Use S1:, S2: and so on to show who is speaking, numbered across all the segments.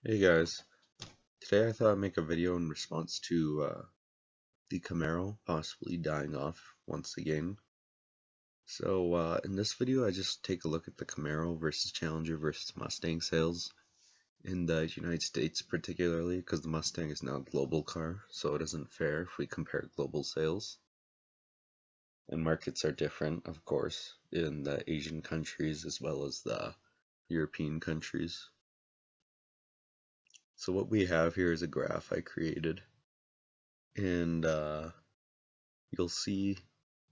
S1: Hey guys, today I thought I'd make a video in response to the Camaro possibly dying off once again. So in this video I just take a look at the Camaro versus Challenger versus Mustang sales in the United States particularly because the Mustang is now a global car, so it isn't fair if we compare global sales. And markets are different, of course, in the Asian countries as well as the European countries. So what we have here is a graph I created, and you'll see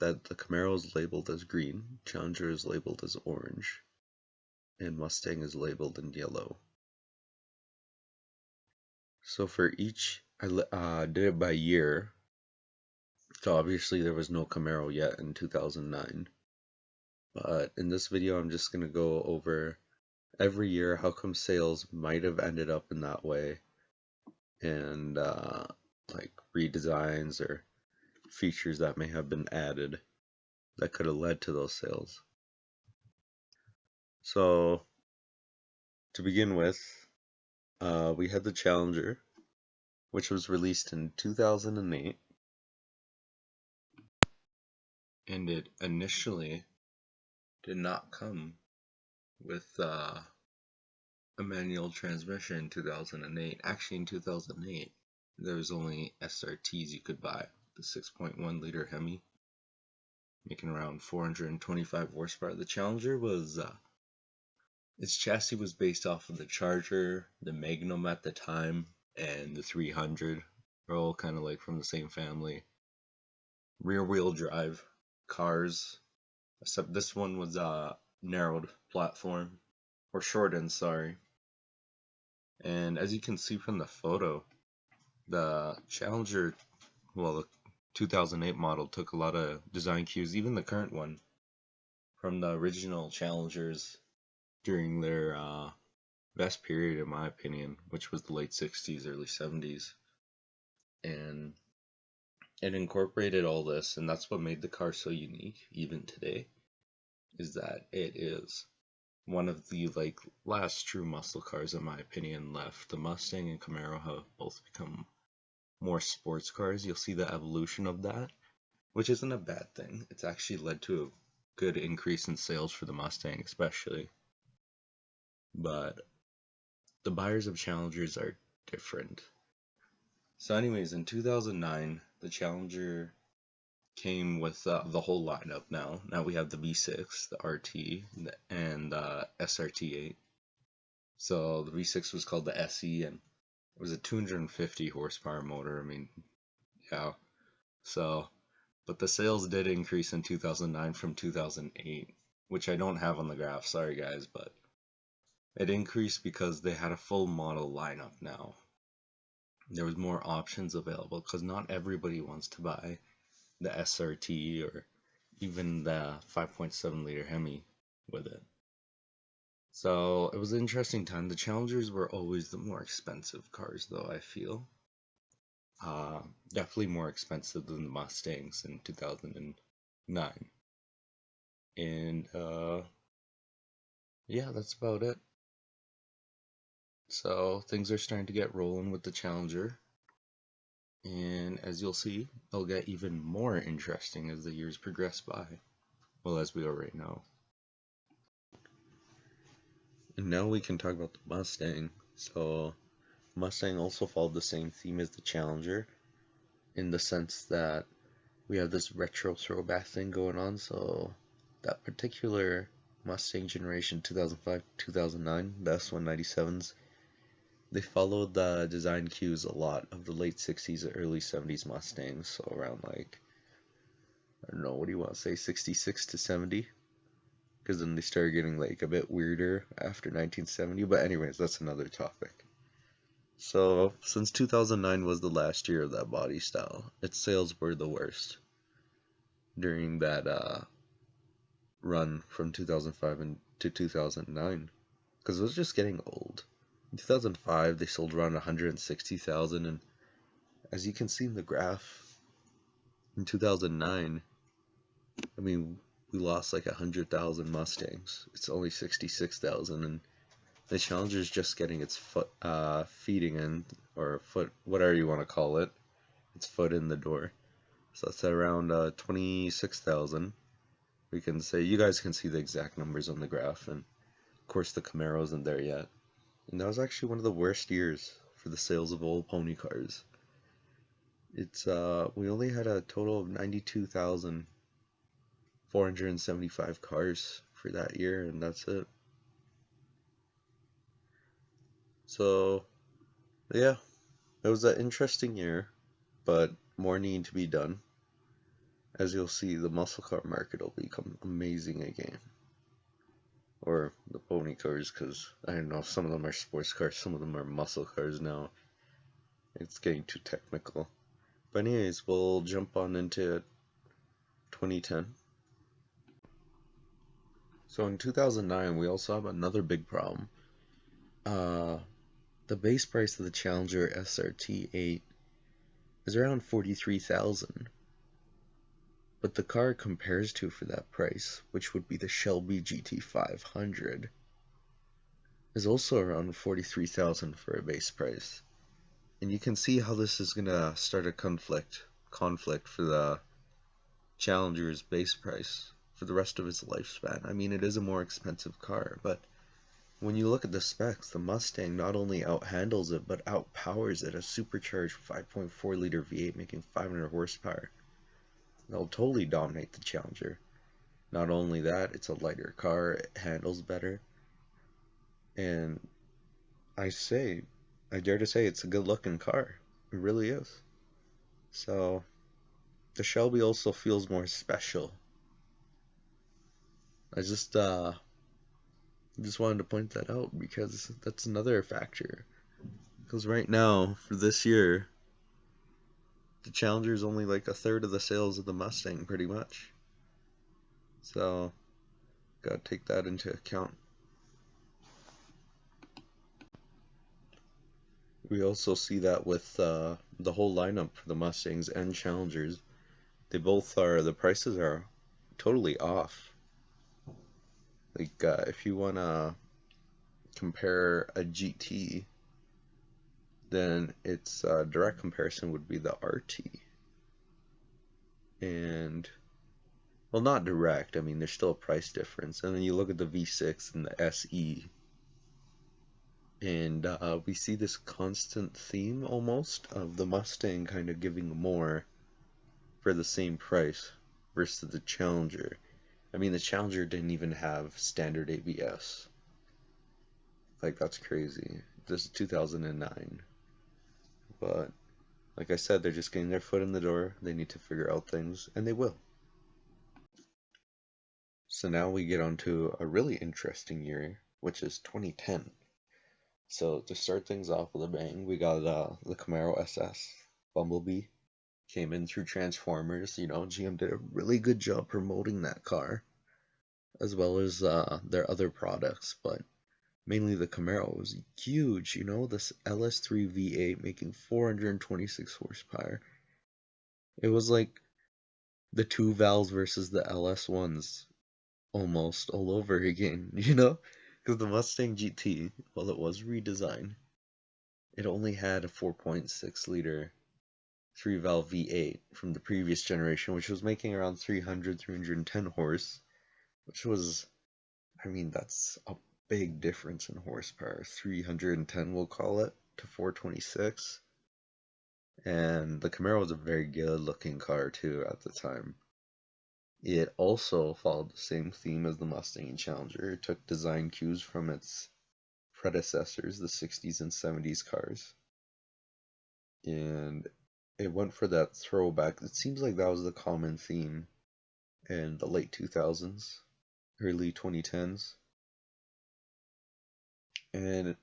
S1: that the Camaro is labeled as green, Challenger is labeled as orange, and Mustang is labeled in yellow. So for each, I did it by year. So obviously there was no Camaro yet in 2009. But in this video I'm just going to go over every year how come sales might have ended up in that way, and like redesigns or features that may have been added that could have led to those sales. So to begin with, we had the Challenger, which was released in 2008, and it initially did not come with a manual transmission in 2008. Actually, in 2008, there was only SRTs you could buy, the 6.1 liter Hemi, making around 425 horsepower. The Challenger was, its chassis was based off of the Charger, the Magnum at the time, and the 300. They're all kind of like from the same family. Rear wheel drive cars, except this one was a narrowed platform, or shortened, sorry. And as you can see from the photo, the Challenger, well, the 2008 model took a lot of design cues, even the current one, from the original Challengers during their best period, in my opinion, which was the late 60s, early 70s. And it incorporated all this, and that's what made the car so unique, even today, is that it is one of the last true muscle cars, in my opinion, left. The Mustang and Camaro have both become more sports cars. You'll see the evolution of that, which isn't a bad thing. It's actually led to a good increase in sales for the Mustang especially. But the buyers of Challengers are different. So anyways, in 2009, the Challenger came with the whole lineup now. Now we have the V6, the RT, and the SRT8. So the V6 was called the SE, and it was a 250 horsepower motor. I mean, yeah. So, but the sales did increase in 2009 from 2008, which I don't have on the graph. Sorry guys, but it increased because they had a full model lineup now. There was more options available because not everybody wants to buy the SRT or even the 5.7 liter Hemi with it. So it was an interesting time. The Challengers were always the more expensive cars, though, I feel. Definitely more expensive than the Mustangs in 2009. And yeah, that's about it. So things are starting to get rolling with the Challenger. And as you'll see, they'll get even more interesting as the years progress by. Well, as we already know. And now we can talk about the Mustang. So Mustang also followed the same theme as the Challenger, in the sense that we have this retro throwback thing going on. So that particular Mustang generation 2005-2009, the S197s, they followed the design cues a lot of the late 60s and early 70s Mustangs. So around I don't know, what do you want to say, 66 to 70? Because then they started getting a bit weirder after 1970. But anyways, that's another topic. So since 2009 was the last year of that body style, its sales were the worst during that run from 2005 to 2009, because it was just getting old. In 2005 they sold around 160,000, and as you can see in the graph, in 2009, I mean, we lost 100,000 Mustangs. It's only 66,000, and The Challenger is just getting its foot feeding in, or foot, whatever you want to call it, its foot in the door. So that's at around 26,000. We can say, you guys can see the exact numbers on the graph, and of course the Camaro isn't there yet. And that was actually one of the worst years for the sales of old pony cars. It's we only had a total of 92,475 cars for that year, and that's it. So yeah, it was an interesting year, but more need to be done. As you'll see, the muscle car market will become amazing again. Or the pony cars, because I don't know, some of them are sports cars, some of them are muscle cars now. It's getting too technical. But anyways, we'll jump on into 2010. So in 2009, we also have another big problem. The base price of the Challenger SRT8 is around 43,000. But the car it compares to for that price, which would be the Shelby GT500, is also around 43,000 for a base price. And you can see how this is gonna start a conflict for the Challenger's base price for the rest of its lifespan. I mean, it is a more expensive car, but when you look at the specs, the Mustang not only outhandles it, but outpowers it. A supercharged 5.4 liter V8 making 500 horsepower. They'll totally dominate the Challenger. Not only that, it's a lighter car, it handles better, and I dare to say it's a good looking car. It really is. So the Shelby also feels more special. I just wanted to point that out because that's another factor. Because right now, for this year, the Challenger is only like a third of the sales of the Mustang, pretty much. So, gotta take that into account. We also see that with the whole lineup for the Mustangs and Challengers. The prices are totally off. Like, if you wanna compare a GT, then its direct comparison would be the RT. And, well, not direct, I mean, there's still a price difference. And then you look at the V6 and the SE, and we see this constant theme almost of the Mustang kind of giving more for the same price versus the Challenger. I mean, the Challenger didn't even have standard ABS. Like, that's crazy. This is 2009. But, like I said, they're just getting their foot in the door. They need to figure out things, and they will. So now we get on to a really interesting year, which is 2010. So to start things off with a bang, we got the Camaro SS Bumblebee. Came in through Transformers. You know, GM did a really good job promoting that car, as well as their other products, but mainly the Camaro was huge. You know, this LS3 V8 making 426 horsepower. It was like the two valves versus the LS1s almost all over again, you know? Because the Mustang GT, while it was redesigned, it only had a 4.6 liter 3-valve V8 from the previous generation, which was making around 310 horse, which was, I mean, that's a big difference in horsepower. 310, we'll call it, to 426. And the Camaro was a very good looking car too at the time. It also followed the same theme as the Mustang and Challenger. It took design cues from its predecessors, the 60s and 70s cars. And it went for that throwback. It seems like that was the common theme in the late 2000s, early 2010s. And it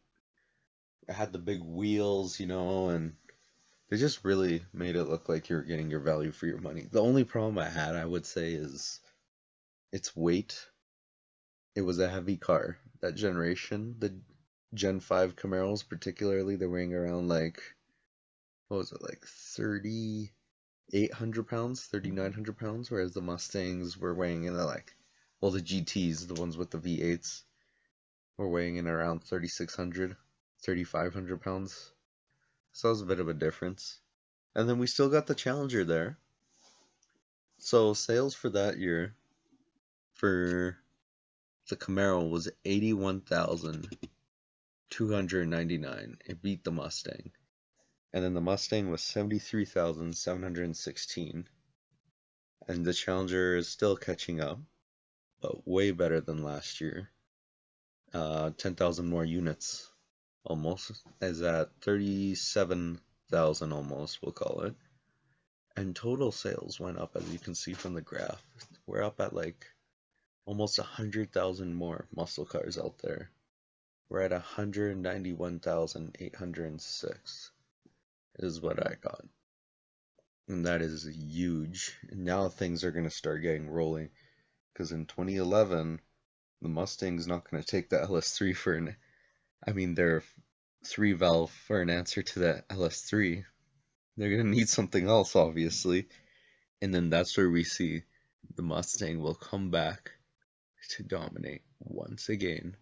S1: had the big wheels, you know, and they just really made it look like you were getting your value for your money. The only problem I had, I would say, is its weight. It was a heavy car. That generation, the Gen 5 Camaros particularly, they're weighing around like, what was it, like 3,800 pounds, 3,900 pounds, whereas the Mustangs were weighing in at like, well, the GTs, the ones with the V8s, We're weighing in around 3,600, 3,500 pounds. So that was a bit of a difference. And then we still got the Challenger there. So sales for that year for the Camaro was 81,299. It beat the Mustang. And then the Mustang was 73,716. And the Challenger is still catching up, but way better than last year. 10,000 more units, almost, is at 37,000 almost, we'll call it. And total sales went up, as you can see from the graph. We're up at like almost 100,000 more muscle cars out there. We're at 191,806 is what I got. And that is huge. And now things are going to start getting rolling. Because in 2011, the Mustang's not going to take the LS3 for an... I mean, their 3-valve for an answer to the LS3. They're going to need something else, obviously. And then that's where we see the Mustang will come back to dominate once again.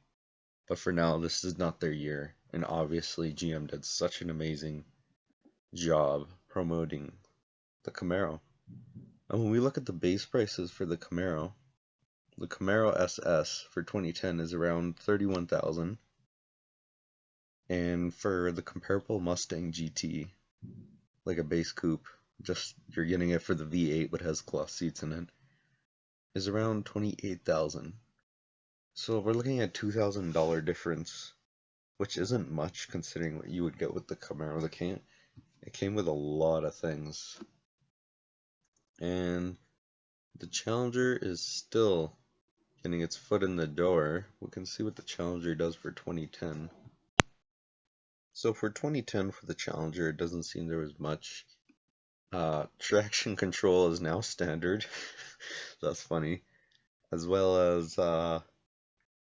S1: But for now, this is not their year. And obviously, GM did such an amazing job promoting the Camaro. And when we look at the base prices for the Camaro SS for 2010 is around 31,000. And for the comparable Mustang GT, like a base coupe, just you're getting it for the V8 but has cloth seats in it, is around 28,000. So we're looking at $2,000 difference, which isn't much considering what you would get with the Camaro. It came with a lot of things. And the Challenger is still getting its foot in the door. We can see what the Challenger does for 2010. So for 2010 for the Challenger, it doesn't seem there was much. Traction control is now standard. That's funny. As well as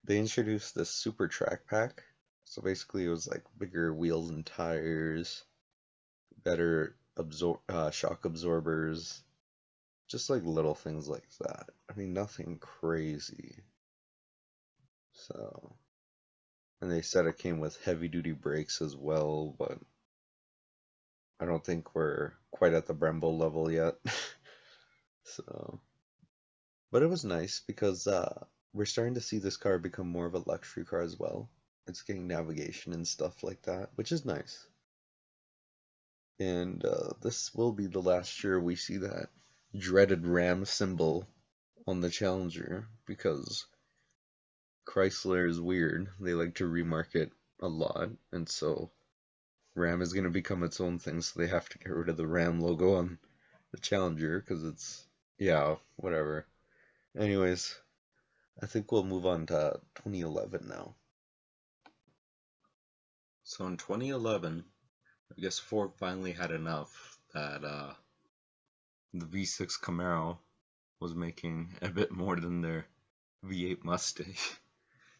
S1: they introduced this Super Track Pack. So basically it was like bigger wheels and tires, better shock absorbers, just like little things like that. I mean, nothing crazy. So, and they said it came with heavy duty brakes as well, but I don't think we're quite at the Brembo level yet. So, but it was nice because we're starting to see this car become more of a luxury car as well. It's getting navigation and stuff like that, which is nice. And this will be the last year we see that dreaded Ram symbol on the Challenger, because Chrysler is weird. They like to remarket a lot, and so Ram is going to become its own thing, so they have to get rid of the Ram logo on the Challenger, because it's, yeah, whatever. Anyways, I think we'll move on to 2011 now. So in 2011, I guess Ford finally had enough that the V6 Camaro was making a bit more than their V8 Mustang.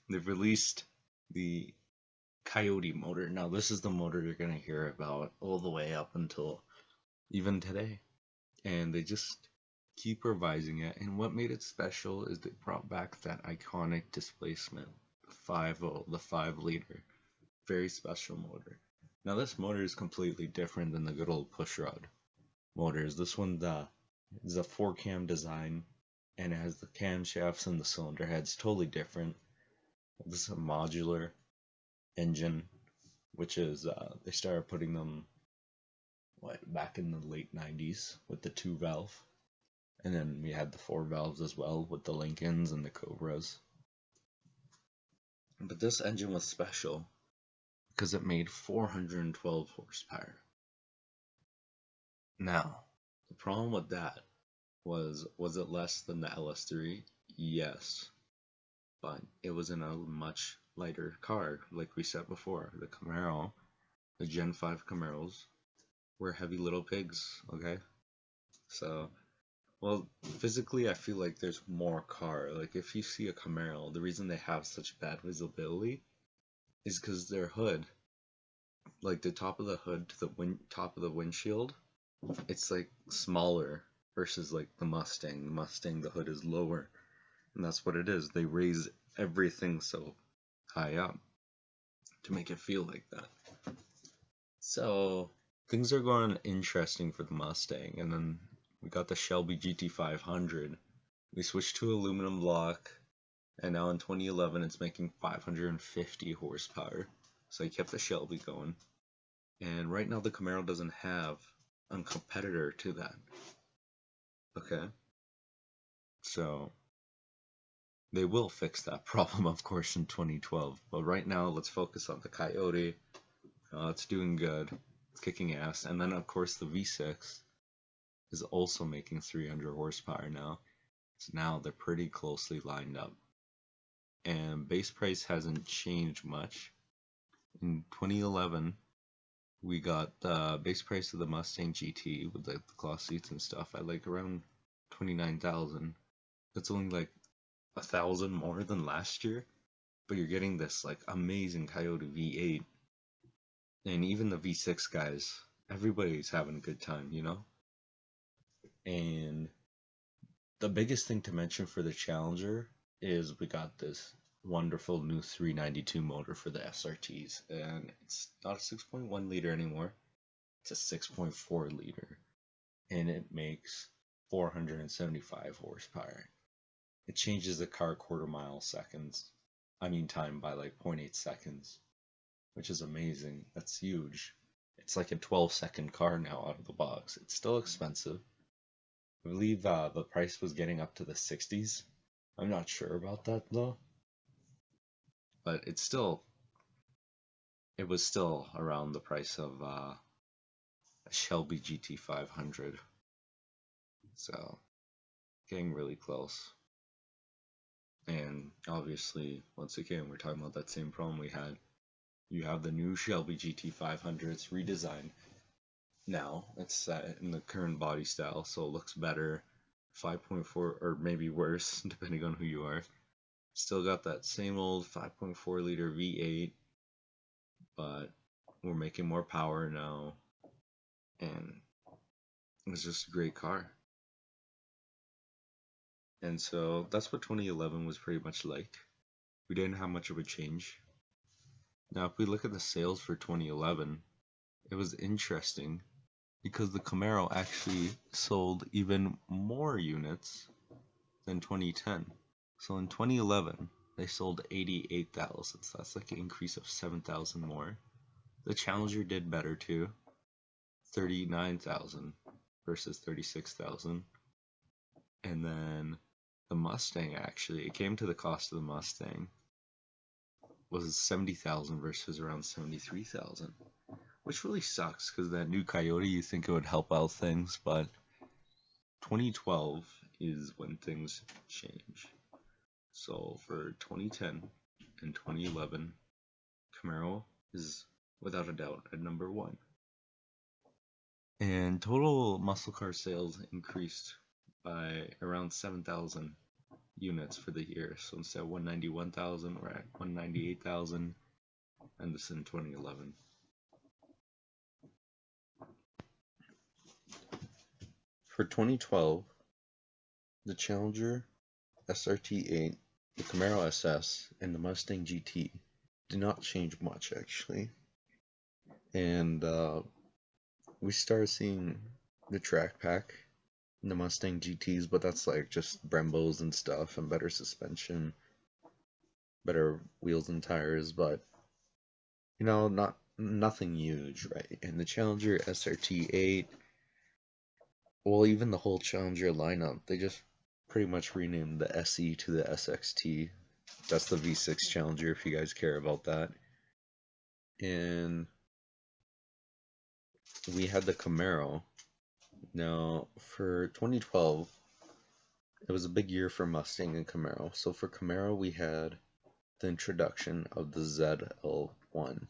S1: They've released the Coyote motor. Now this is the motor you're going to hear about all the way up until even today. And they just keep revising it. And what made it special is they brought back that iconic displacement, the 5.0, the 5-liter. Very special motor. Now this motor is completely different than the good old pushrod motors. This one is a 4-cam design, and it has the camshafts and the cylinder heads totally different. This is a modular engine, which is they started putting them back in the late 90s with the 2-valve, and then we had the 4 valves as well with the Lincolns and the Cobras. But this engine was special because it made 412 horsepower. Now, the problem with that was it less than the LS3? Yes. But it was in a much lighter car, like we said before. The Camaro, the Gen 5 Camaros, were heavy little pigs, okay? So, well, physically I feel like there's more car. Like if you see a Camaro, the reason they have such bad visibility is because their hood, like the top of the hood to the top of the windshield, it's like smaller versus like the Mustang. The Mustang, the hood is lower, and that's what it is. They raise everything so high up to make it feel like that. So things are going interesting for the Mustang, and then we got the Shelby GT500. We switched to aluminum block, and now in 2011 it's making 550 horsepower. So I kept the Shelby going. And right now the Camaro doesn't have a competitor to that. Okay? So they will fix that problem, of course, in 2012. But right now, let's focus on the Coyote. It's doing good. It's kicking ass. And then, of course, the V6 is also making 300 horsepower now. So now they're pretty closely lined up. And base price hasn't changed much. In 2011, we got the base price of the Mustang GT with like the cloth seats and stuff at like around 29,000. That's only like 1,000 more than last year, but you're getting this like amazing Coyote V8, and even the V6 guys, everybody's having a good time, you know. And the biggest thing to mention for the Challenger is we got this wonderful new 392 motor for the SRTs, and it's not a 6.1 liter anymore, it's a 6.4 liter, and it makes 475 horsepower. It changes the car time by like 0.8 seconds, which is amazing. That's huge. It's like a 12-second car now out of the box. It's still expensive. I believe the price was getting up to the 60s. I'm not sure about that though, but it was still around the price of a Shelby GT500. So getting really close. And obviously, once again, we're talking about that same problem we had. You have the new Shelby GT500. It's redesigned now. It's in the current body style, so it looks better. 5.4, or maybe worse, depending on who you are. Still got that same old 5.4 liter V8, but we're making more power now, and it's just a great car. And so that's what 2011 was pretty much like. We didn't have much of a change. Now, if we look at the sales for 2011, it was interesting because the Camaro actually sold even more units than 2010. So in 2011, they sold 88,000. So that's like an increase of 7,000 more. The Challenger did better too, 39,000 versus 36,000. And then the Mustang, actually, it came to the cost of the Mustang was 70,000 versus around 73,000, which really sucks because that new Coyote, you think it would help out things, but 2012 is when things change. So for 2010 and 2011, Camaro is without a doubt at number one. And total muscle car sales increased by around 7,000 units for the year. So instead of 191,000, we're at 198,000, and this in 2011. For 2012, the Challenger, SRT8, the Camaro SS, and the Mustang GT did not change much actually. And we started seeing the track pack in the Mustang GTs, but that's like just Brembos and stuff, and better suspension, better wheels and tires, but you know, nothing huge, right? And the Challenger SRT8, well, even the whole Challenger lineup, they just pretty much renamed the SE to the SXT. That's the V6 Challenger, if you guys care about that. And we had the Camaro. Now, for 2012, it was a big year for Mustang and Camaro. So for Camaro, we had the introduction of the ZL1.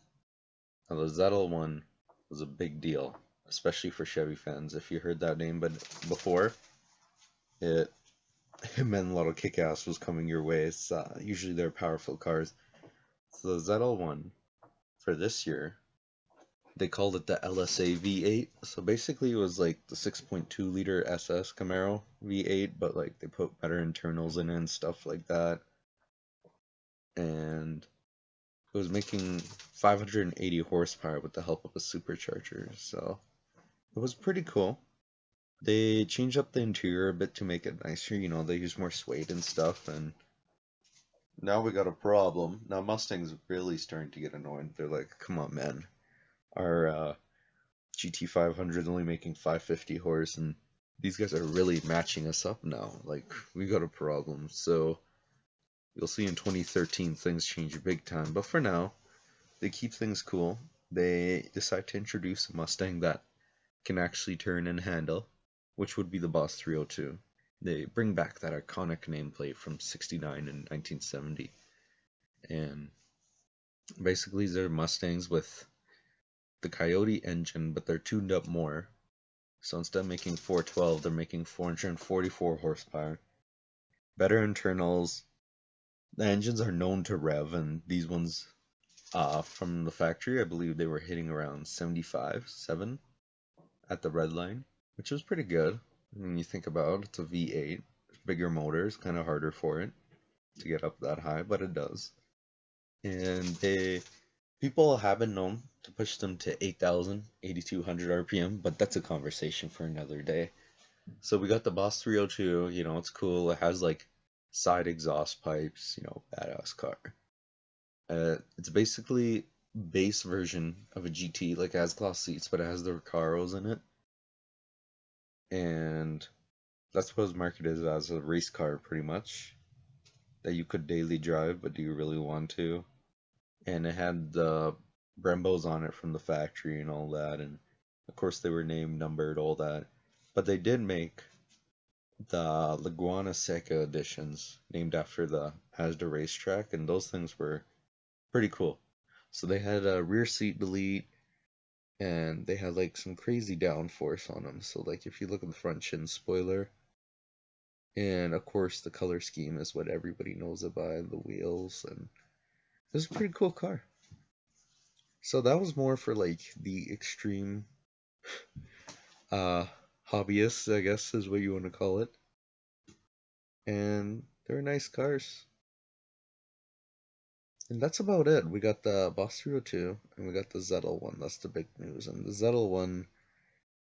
S1: Now, the ZL1 was a big deal, especially for Chevy fans. If you heard that name before, it meant a lot of kick-ass was coming your way. It's usually they're powerful cars. So the ZL1 for this year, they called it the LSA V8. So basically it was like the 6.2 liter SS Camaro V8, but like they put better internals in it and stuff like that. And it was making 580 horsepower with the help of a supercharger, so it was pretty cool. They changed up the interior a bit to make it nicer, they use more suede and stuff, and now we got a problem. Now Mustang's really starting to get annoyed. They're like, come on, man. Our GT 500 is only making 550 horse, and these guys are really matching us up now. Like, we got a problem. So, you'll see in 2013 things change big time. But for now, they keep things cool. They decide to introduce a Mustang that can actually turn and handle, which would be the Boss 302. They bring back that iconic nameplate from 69 and 1970. And basically, they're Mustangs with the Coyote engine, but they're tuned up more. So instead of making 412, they're making 444 horsepower. Better internals. The engines are known to rev, and these ones from the factory, I believe they were hitting around 75, 7 at the red line, which was pretty good. When you think about it, it's a V8, bigger motor, it's kind of harder for it to get up that high, but it does. And people have been known to push them to 8,000, 8,200 RPM, but that's a conversation for another day. So we got the Boss 302, it's cool. It has like side exhaust pipes, badass car. It's basically base version of a GT, like it has cloth seats, but it has the Recaros in it. And that's what it's marketed as a race car, pretty much. That you could daily drive, but do you really want to? And it had the Brembos on it from the factory and all that, and of course they were named, numbered, all that. But they did make the Laguna Seca editions named after the Mazda racetrack, and those things were pretty cool. So they had a rear seat delete, and they had like some crazy downforce on them. So like if you look at the front chin spoiler, and of course the color scheme is what everybody knows about, the wheels, and it was a pretty cool car. So that was more for like the extreme hobbyists, I guess is what you want to call it. And they're nice cars. And that's about it. We got the Boss 302 and we got the Zettel one. That's the big news. And the Zettel one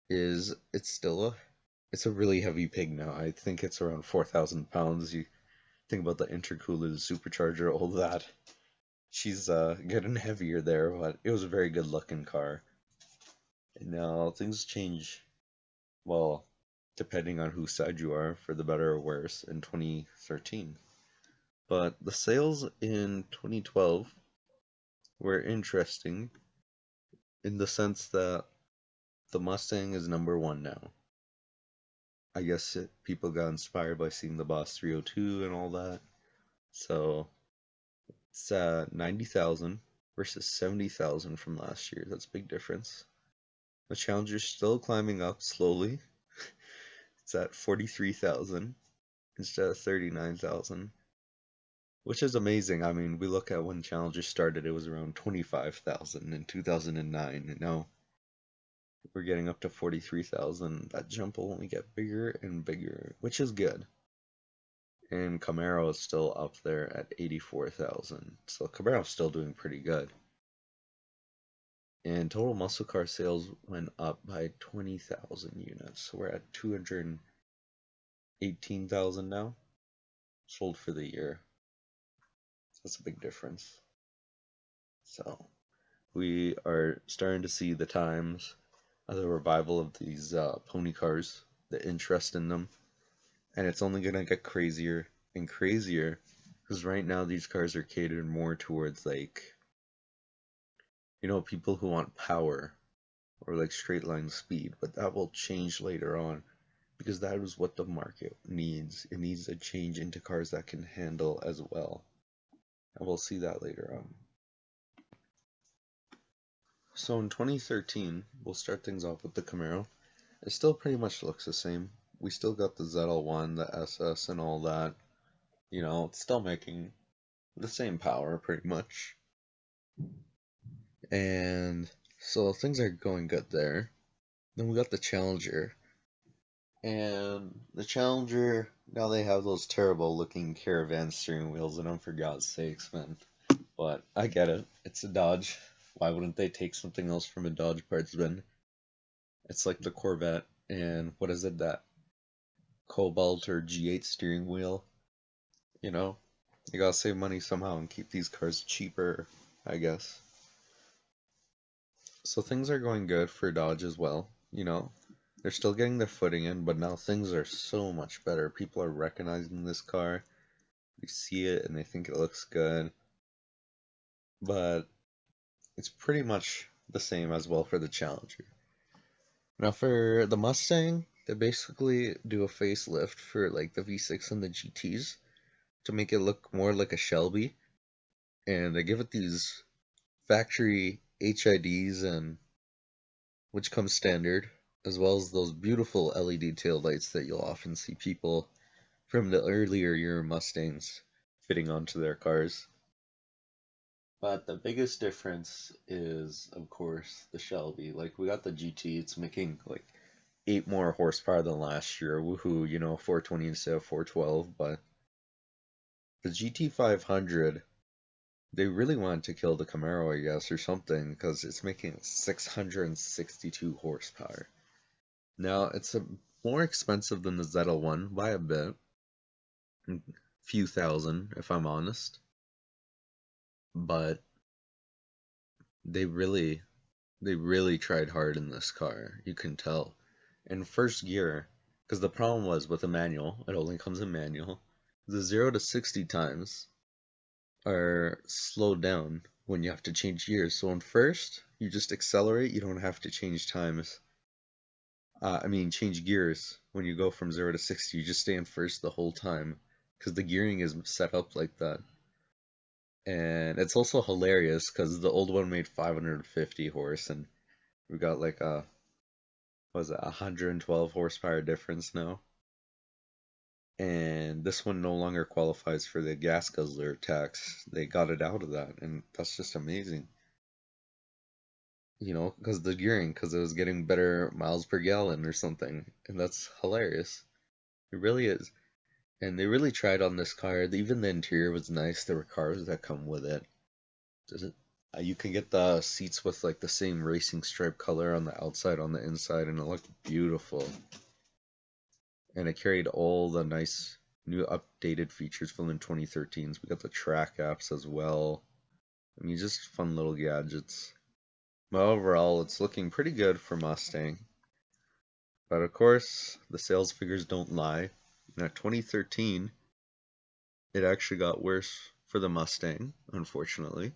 S1: it's a really heavy pig now. I think it's around 4,000 pounds. You think about the intercooler, the supercharger, all that. She's getting heavier there, but it was a very good looking car. And now things change, well, depending on whose side you are, for the better or worse, in 2013. But the sales in 2012 were interesting in the sense that the Mustang is number one now. I guess people got inspired by seeing the Boss 302 and all that. So it's 90,000 versus 70,000 from last year. That's a big difference. The Challenger's still climbing up slowly. It's at 43,000 instead of 39,000, which is amazing. I mean, we look at when Challenger started, it was around 25,000 in 2009, and now we're getting up to 43,000. That jump will only get bigger and bigger, which is good. And Camaro is still up there at 84,000. So Camaro's still doing pretty good. And total muscle car sales went up by 20,000 units. So we're at 218,000 now sold for the year. That's a big difference. So we are starting to see the times of the revival of these pony cars, the interest in them. And it's only going to get crazier and crazier because right now these cars are catered more towards like, people who want power or like straight line speed, but that will change later on because that is what the market needs. It needs a change into cars that can handle as well. And we'll see that later on. So in 2013, we'll start things off with the Camaro. It still pretty much looks the same. We still got the ZL1, the SS, and all that. It's still making the same power, pretty much. And so things are going good there. Then we got the Challenger. And the Challenger, now they have those terrible looking Caravan steering wheels in them, for God's sakes, man. But I get it. It's a Dodge. Why wouldn't they take something else from a Dodge parts bin? It's like the Corvette and what is it, that Cobalt or G8 steering wheel? You know, you gotta save money somehow and keep these cars cheaper, I guess. So things are going good for Dodge as well. They're still getting their footing in, but now things are so much better. People are recognizing this car. They see it and they think it looks good. But it's pretty much the same as well for the Challenger. Now for the Mustang, they basically do a facelift for like the V6 and the GTs to make it look more like a Shelby, and they give it these factory HIDs and which comes standard, as well as those beautiful LED taillights that you'll often see people from the earlier year Mustangs fitting onto their cars. But the biggest difference is, of course, the Shelby. Like, we got the GT, it's making like 8 more horsepower than last year. Woohoo, 420 instead of 412. But the GT 500, they really wanted to kill the Camaro, I guess, or something, because it's making 662 horsepower. Now, it's more expensive than the ZL1 by a bit. A few thousand, if I'm honest. But they really tried hard in this car. You can tell. In first gear, because the problem was with the manual, it only comes in manual, the 0 to 60 times are slowed down when you have to change gears. So in first, you just accelerate, you don't have to change times. Change gears when you go from 0 to 60, you just stay in first the whole time, because the gearing is set up like that. And it's also hilarious because the old one made 550 horse, and we got like a, what was it, 112 horsepower difference now. And this one no longer qualifies for the gas guzzler tax. They got it out of that, and that's just amazing. Because the gearing, because it was getting better miles per gallon or something, and that's hilarious. It really is. And they really tried on this car. Even the interior was nice. There were cars that come with it. You can get the seats with like the same racing stripe color on the outside, on the inside, and it looked beautiful. And it carried all the nice new updated features from the 2013s. We got the track apps as well. Just fun little gadgets. But overall, it's looking pretty good for Mustang. But of course, the sales figures don't lie. In 2013, it actually got worse for the Mustang, unfortunately.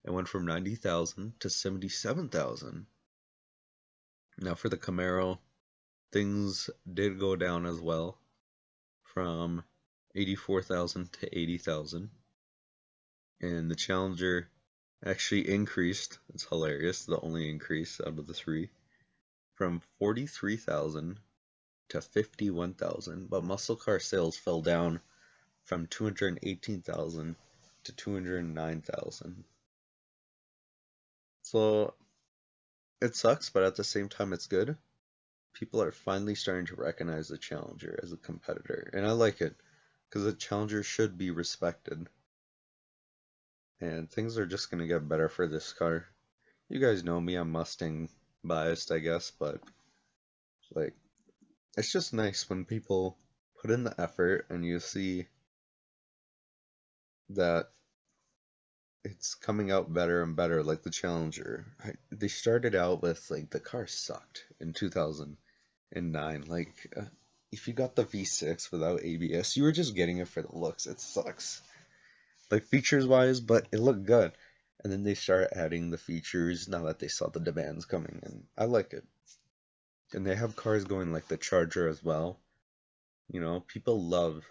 S1: It went from 90,000 to 77,000. Now for the Camaro, things did go down as well, from 84,000 to 80,000. And the Challenger actually increased. It's hilarious, the only increase out of the three, from 43,000 to 51,000. But muscle car sales fell down from 218,000 to 209,000. So it sucks, but at the same time it's good. People are finally starting to recognize the Challenger as a competitor, and I like it, because the Challenger should be respected. And things are just going to get better for this car. You guys know me, I'm Mustang biased, I guess, but like, it's just nice when people put in the effort and you see that it's coming out better and better, like the Challenger. They started out with, like, the car sucked in 2009. Like, if you got the V6 without ABS, you were just getting it for the looks. It sucks. Like, features wise, but it looked good. And then they start adding the features now that they saw the demands coming, and I like it. And they have cars going like the Charger as well. People love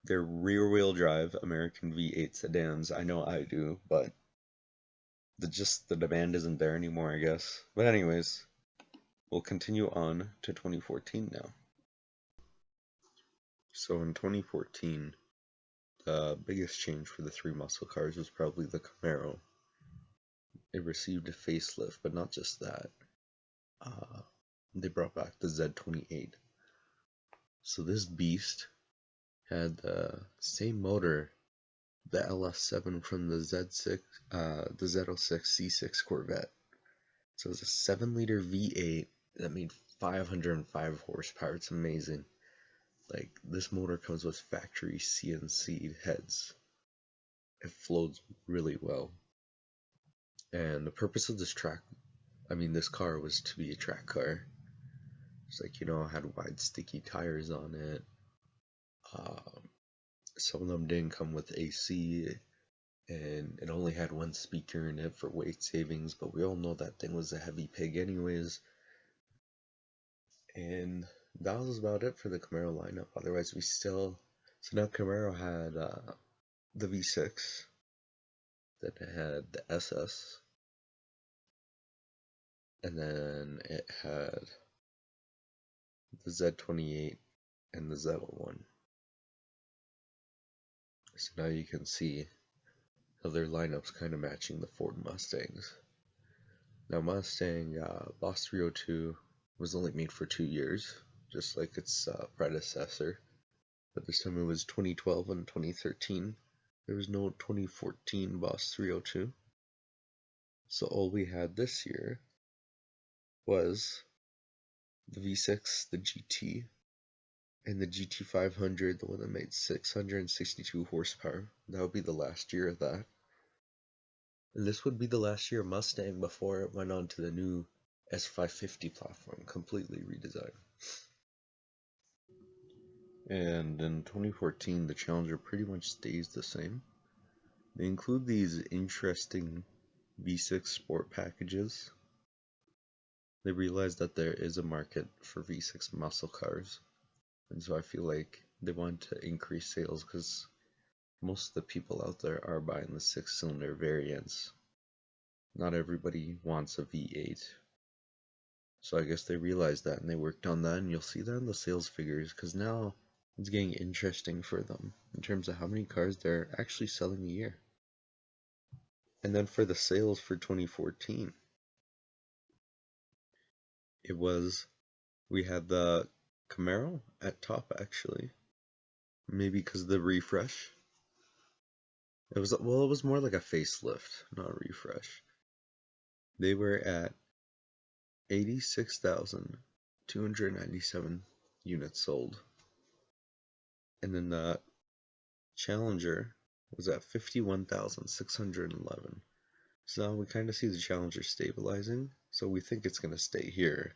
S1: their rear wheel drive American V8 sedans. I know I do, but the demand isn't there anymore, I guess. But anyways, we'll continue on to 2014 now. So in 2014, the biggest change for the three muscle cars was probably the Camaro. It received a facelift, but not just that. They brought back the Z28. So this beast had the same motor the LS7 from the the Z06 C6 Corvette. So it's a 7-liter V8 that made 505 horsepower. It's amazing. Like, this motor comes with factory CNC heads. It flows really well. And the purpose of this this car was to be a track car. It's like, it had wide sticky tires on it. Some of them didn't come with AC, and it only had one speaker in it for weight savings, but we all know that thing was a heavy pig anyways. And that was about it for the Camaro lineup. Otherwise, so now Camaro had the V6, then it had the SS, and then it had the Z28 and the Z01. So now you can see how their lineup's kind of matching the Ford Mustangs. Now Mustang Boss 302 was only made for 2 years, just like its predecessor, but this time it was 2012 and 2013. There was no 2014 Boss 302. So all we had this year was the V6, the GT, and the GT500, the one that made 662 horsepower. That would be the last year of that. And this would be the last year of Mustang before it went on to the new S550 platform, completely redesigned. And in 2014, the Challenger pretty much stays the same. They include these interesting V6 sport packages. They realize that there is a market for V6 muscle cars, and so I feel like they want to increase sales because most of the people out there are buying the 6-cylinder variants. Not everybody wants a V8. So I guess they realized that and they worked on that, and you'll see that in the sales figures because now it's getting interesting for them in terms of how many cars they're actually selling a year. And then for the sales for 2014, we had the Camaro at top actually. Maybe because of the refresh. It was more like a facelift, not a refresh. They were at 86,297 units sold. And then the Challenger was at 51,611. So we kind of see the Challenger stabilizing, so we think it's going to stay here.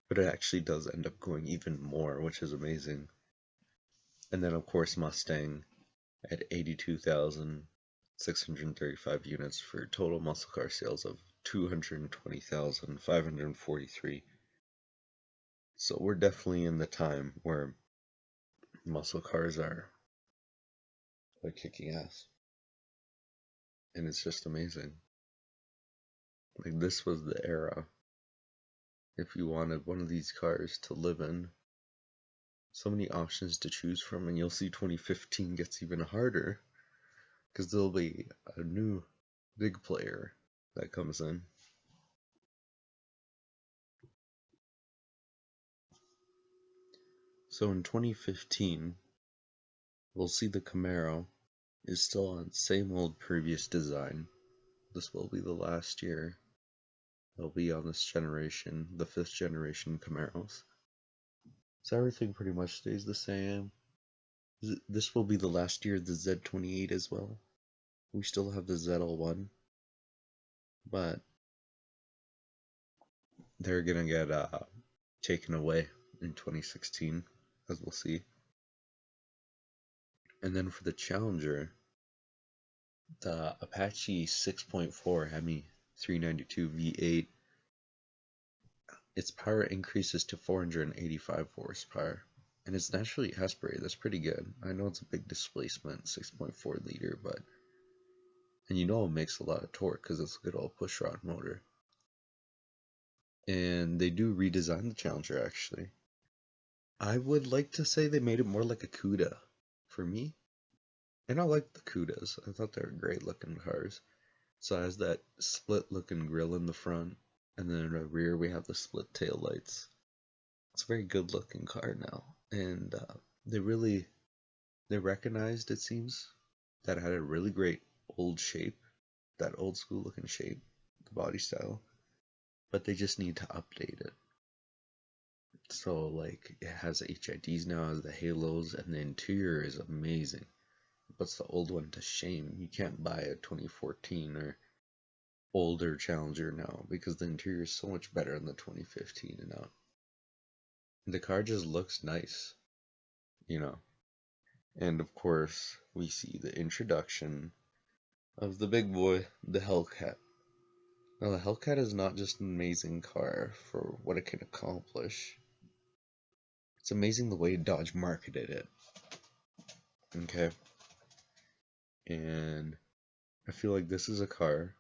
S1: But it actually does end up going even more, which is amazing. And then of course Mustang at 82,635 units for total muscle car sales of 220,543. So we're definitely in the time where muscle cars are like kicking ass. And it's just amazing. Like, this was the era. If you wanted one of these cars to live in, so many options to choose from, and you'll see 2015 gets even harder because there'll be a new big player that comes in. So in 2015, we'll see the Camaro is still on same old previous design. This will be the last year they'll be on this generation, the 5th generation Camaros. So everything pretty much stays the same. This will be the last year of the Z28 as well. We still have the ZL1, but they're gonna get taken away in 2016, as we'll see. And then for the Challenger, the Apache 6.4 Hemi 392 V8, its power increases to 485 horsepower, and it's naturally aspirated. That's pretty good. I know it's a big displacement, 6.4 liter, but and it makes a lot of torque because it's a good old pushrod motor. And they do redesign the Challenger actually. I would like to say they made it more like a Cuda for me. And I like the Cudas. I thought they were great looking cars. So it has that split looking grille in the front, and then in the rear we have the split tail lights. It's a very good looking car now, and they recognized, it seems, that had a really great old shape, that old school looking shape, the body style, but they just need to update it. So like it has HIDs now, has the halos, and the interior is amazing. It puts the old one to shame. You can't buy a 2014 or older Challenger now because the interior is so much better than the 2015 and out. The car just looks nice, you know. And of course, we see the introduction of the big boy, the Hellcat. Now, the Hellcat is not just an amazing car for what it can accomplish. It's amazing the way Dodge marketed it. Okay. And I feel like this is a car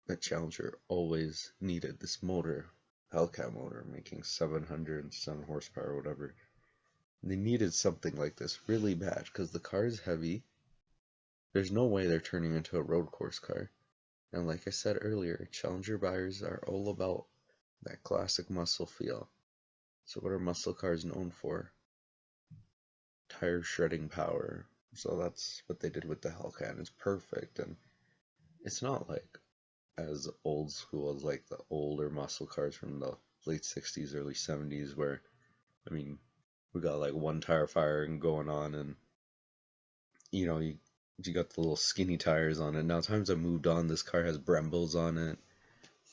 S1: that Challenger always needed. This motor, Hellcat motor, making 707 horsepower or whatever. They needed something like this really bad because the car is heavy. There's no way they're turning into a road course car. And like I said earlier, Challenger buyers are all about that classic muscle feel. So what are muscle cars known for? Tire shredding power. So that's what they did with the Hellcat. It's perfect, and it's not like as old school as like the older muscle cars from the late 60s, early 70s, where, I mean, we got like one tire fire going on, and you got the little skinny tires on it. Now times have moved on. This car has Brembos on it,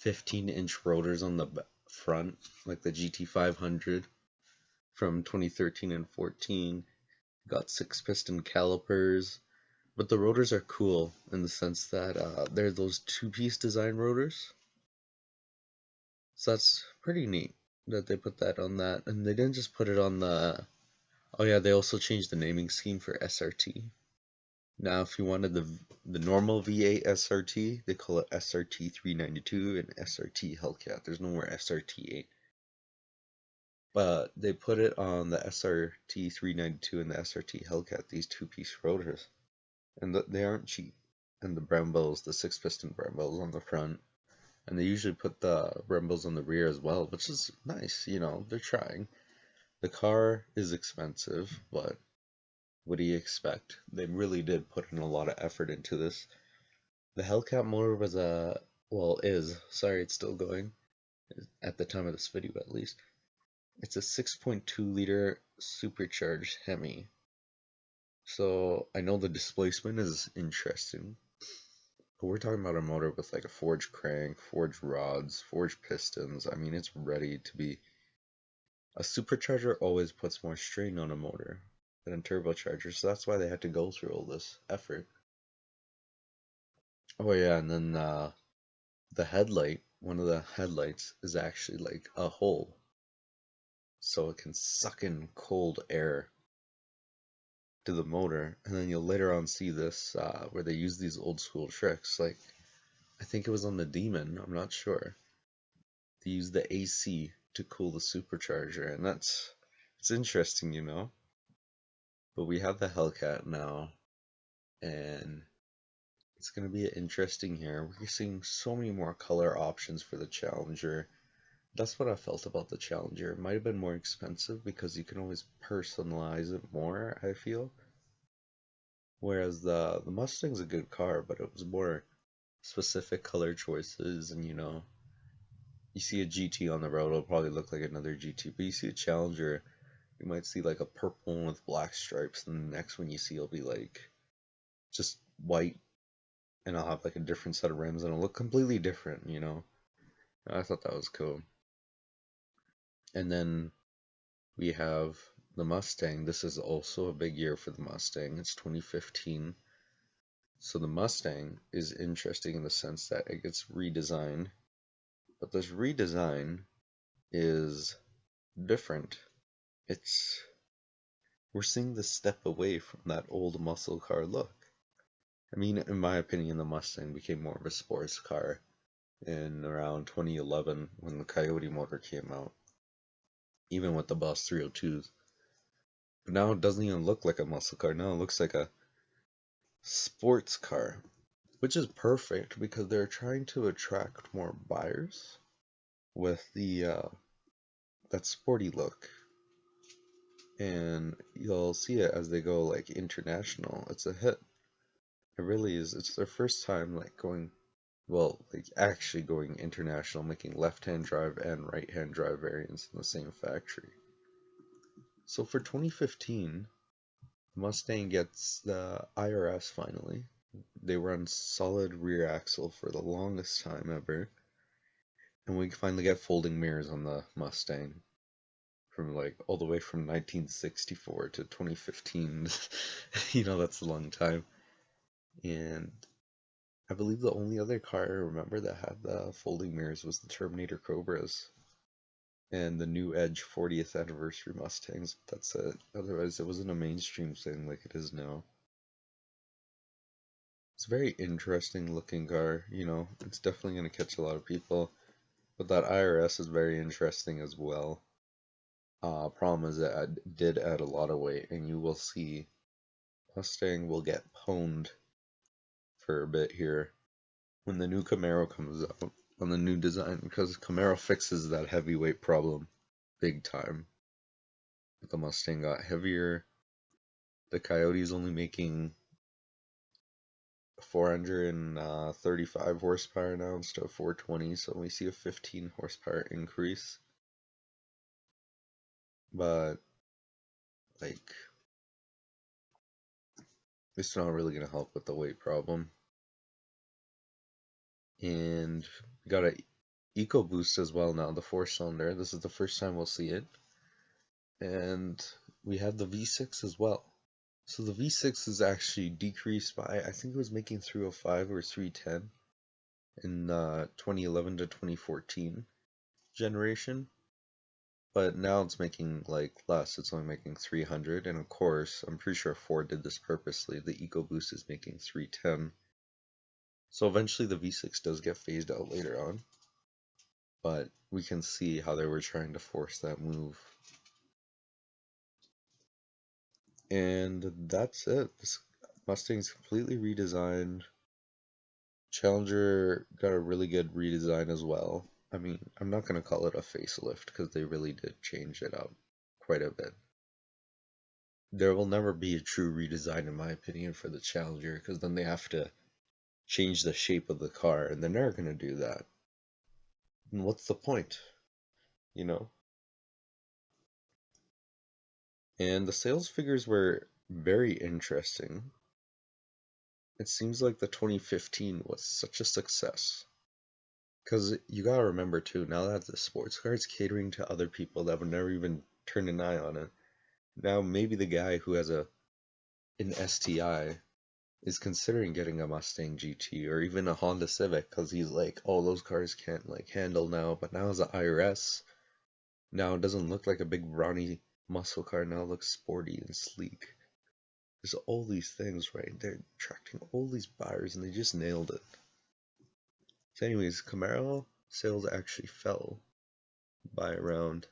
S1: 15-inch rotors on the front, like the GT500 from 2013 and 14. Got 6-piston calipers, but the rotors are cool in the sense that they're those two-piece design rotors. So that's pretty neat that they put that on that. And they didn't just put it on the... Oh yeah, they also changed the naming scheme for SRT. Now if you wanted the normal V8 SRT, they call it SRT 392 and SRT Hellcat. There's no more SRT 8. But they put it on the SRT 392 and the SRT Hellcat, these two-piece rotors. And they aren't cheap. And the Brembos, the 6-piston Brembos on the front. And they usually put the Brembos on the rear as well, which is nice, they're trying. The car is expensive, but what do you expect? They really did put in a lot of effort into this. The Hellcat motor was sorry, it's still going, at the time of this video at least. It's a 6.2 liter supercharged Hemi. So I know the displacement is interesting, but we're talking about a motor with like a forged crank, forged rods, forged pistons. I mean, it's ready to be... A supercharger always puts more strain on a motor than a turbocharger, so that's why they had to go through all this effort. Oh yeah, and then the headlight, one of the headlights is actually like a hole, so it can suck in cold air to the motor. And then you'll later on see this where they use these old school tricks, like I think it was on the Demon, I'm not sure. They use the AC to cool the supercharger, and it's interesting. But we have the Hellcat now, and it's going to be interesting here. We're seeing so many more color options for the Challenger. That's what I felt about the Challenger. It might have been more expensive because you can always personalize it more, I feel. Whereas the Mustang's a good car, but it was more specific color choices, and you see a GT on the road, it'll probably look like another GT. But you see a Challenger, you might see like a purple one with black stripes, and the next one you see will be like just white, and I'll have like a different set of rims, and it'll look completely different. I thought that was cool. And then we have the Mustang. This is also a big year for the Mustang. It's 2015. So the Mustang is interesting in the sense that it gets redesigned. But this redesign is different. We're seeing the step away from that old muscle car look. I mean, in my opinion, the Mustang became more of a sports car in around 2011 when the Coyote motor came out, even with the Boss 302s. But now it doesn't even look like a muscle car. Now it looks like a sports car, which is perfect because they're trying to attract more buyers with that sporty look. And you'll see it as they go like international. It's a hit. It really is. It's their first time like going, well, like actually going international, making left-hand drive and right-hand drive variants in the same factory. So for 2015, Mustang gets the IRS finally. They run solid rear axle for the longest time ever. And we finally get folding mirrors on the Mustang from like all the way from 1964 to 2015. That's a long time. And I believe the only other car I remember that had the folding mirrors was the Terminator Cobras and the new Edge 40th anniversary Mustangs. That's it. Otherwise, it wasn't a mainstream thing like it is now. It's a very interesting looking car, it's definitely going to catch a lot of people. But that IRS is very interesting as well. Problem is that I did add a lot of weight, and you will see Mustang will get pwned for a bit here when the new Camaro comes out on the new design, because Camaro fixes that heavyweight problem big time. The Mustang got heavier. The Coyote's only making 435 horsepower now instead of 420, so we see a 15 horsepower increase. But like, it's not really gonna help with the weight problem. And we got a EcoBoost as well now, the 4-cylinder. This is the first time we'll see it. And we have the V6 as well. So the V6 is actually decreased by, I think it was making 305 or 310 in 2011 to 2014 generation. But now it's making like less, it's only making 300. And of course, I'm pretty sure Ford did this purposely. The EcoBoost is making 310. So eventually the V6 does get phased out later on. But we can see how they were trying to force that move. And that's it. This Mustang's completely redesigned. Challenger got a really good redesign as well. I mean, I'm not going to call it a facelift because they really did change it up quite a bit. There will never be a true redesign, in my opinion, for the Challenger, because then they have to change the shape of the car, and they're never going to do that. And what's the point? And the sales figures were very interesting. It seems like the 2015 was such a success. Because you gotta remember too, now that the sports car is catering to other people that would never even turn an eye on it. Now maybe the guy who has an STI is considering getting a Mustang GT or even a Honda Civic because he's like, oh, those cars can't like handle now. But now as an IRS, now it doesn't look like a big brawny muscle car. Now it looks sporty and sleek. There's all these things, right? They're attracting all these buyers and they just nailed it. So anyways, Camaro sales actually fell by around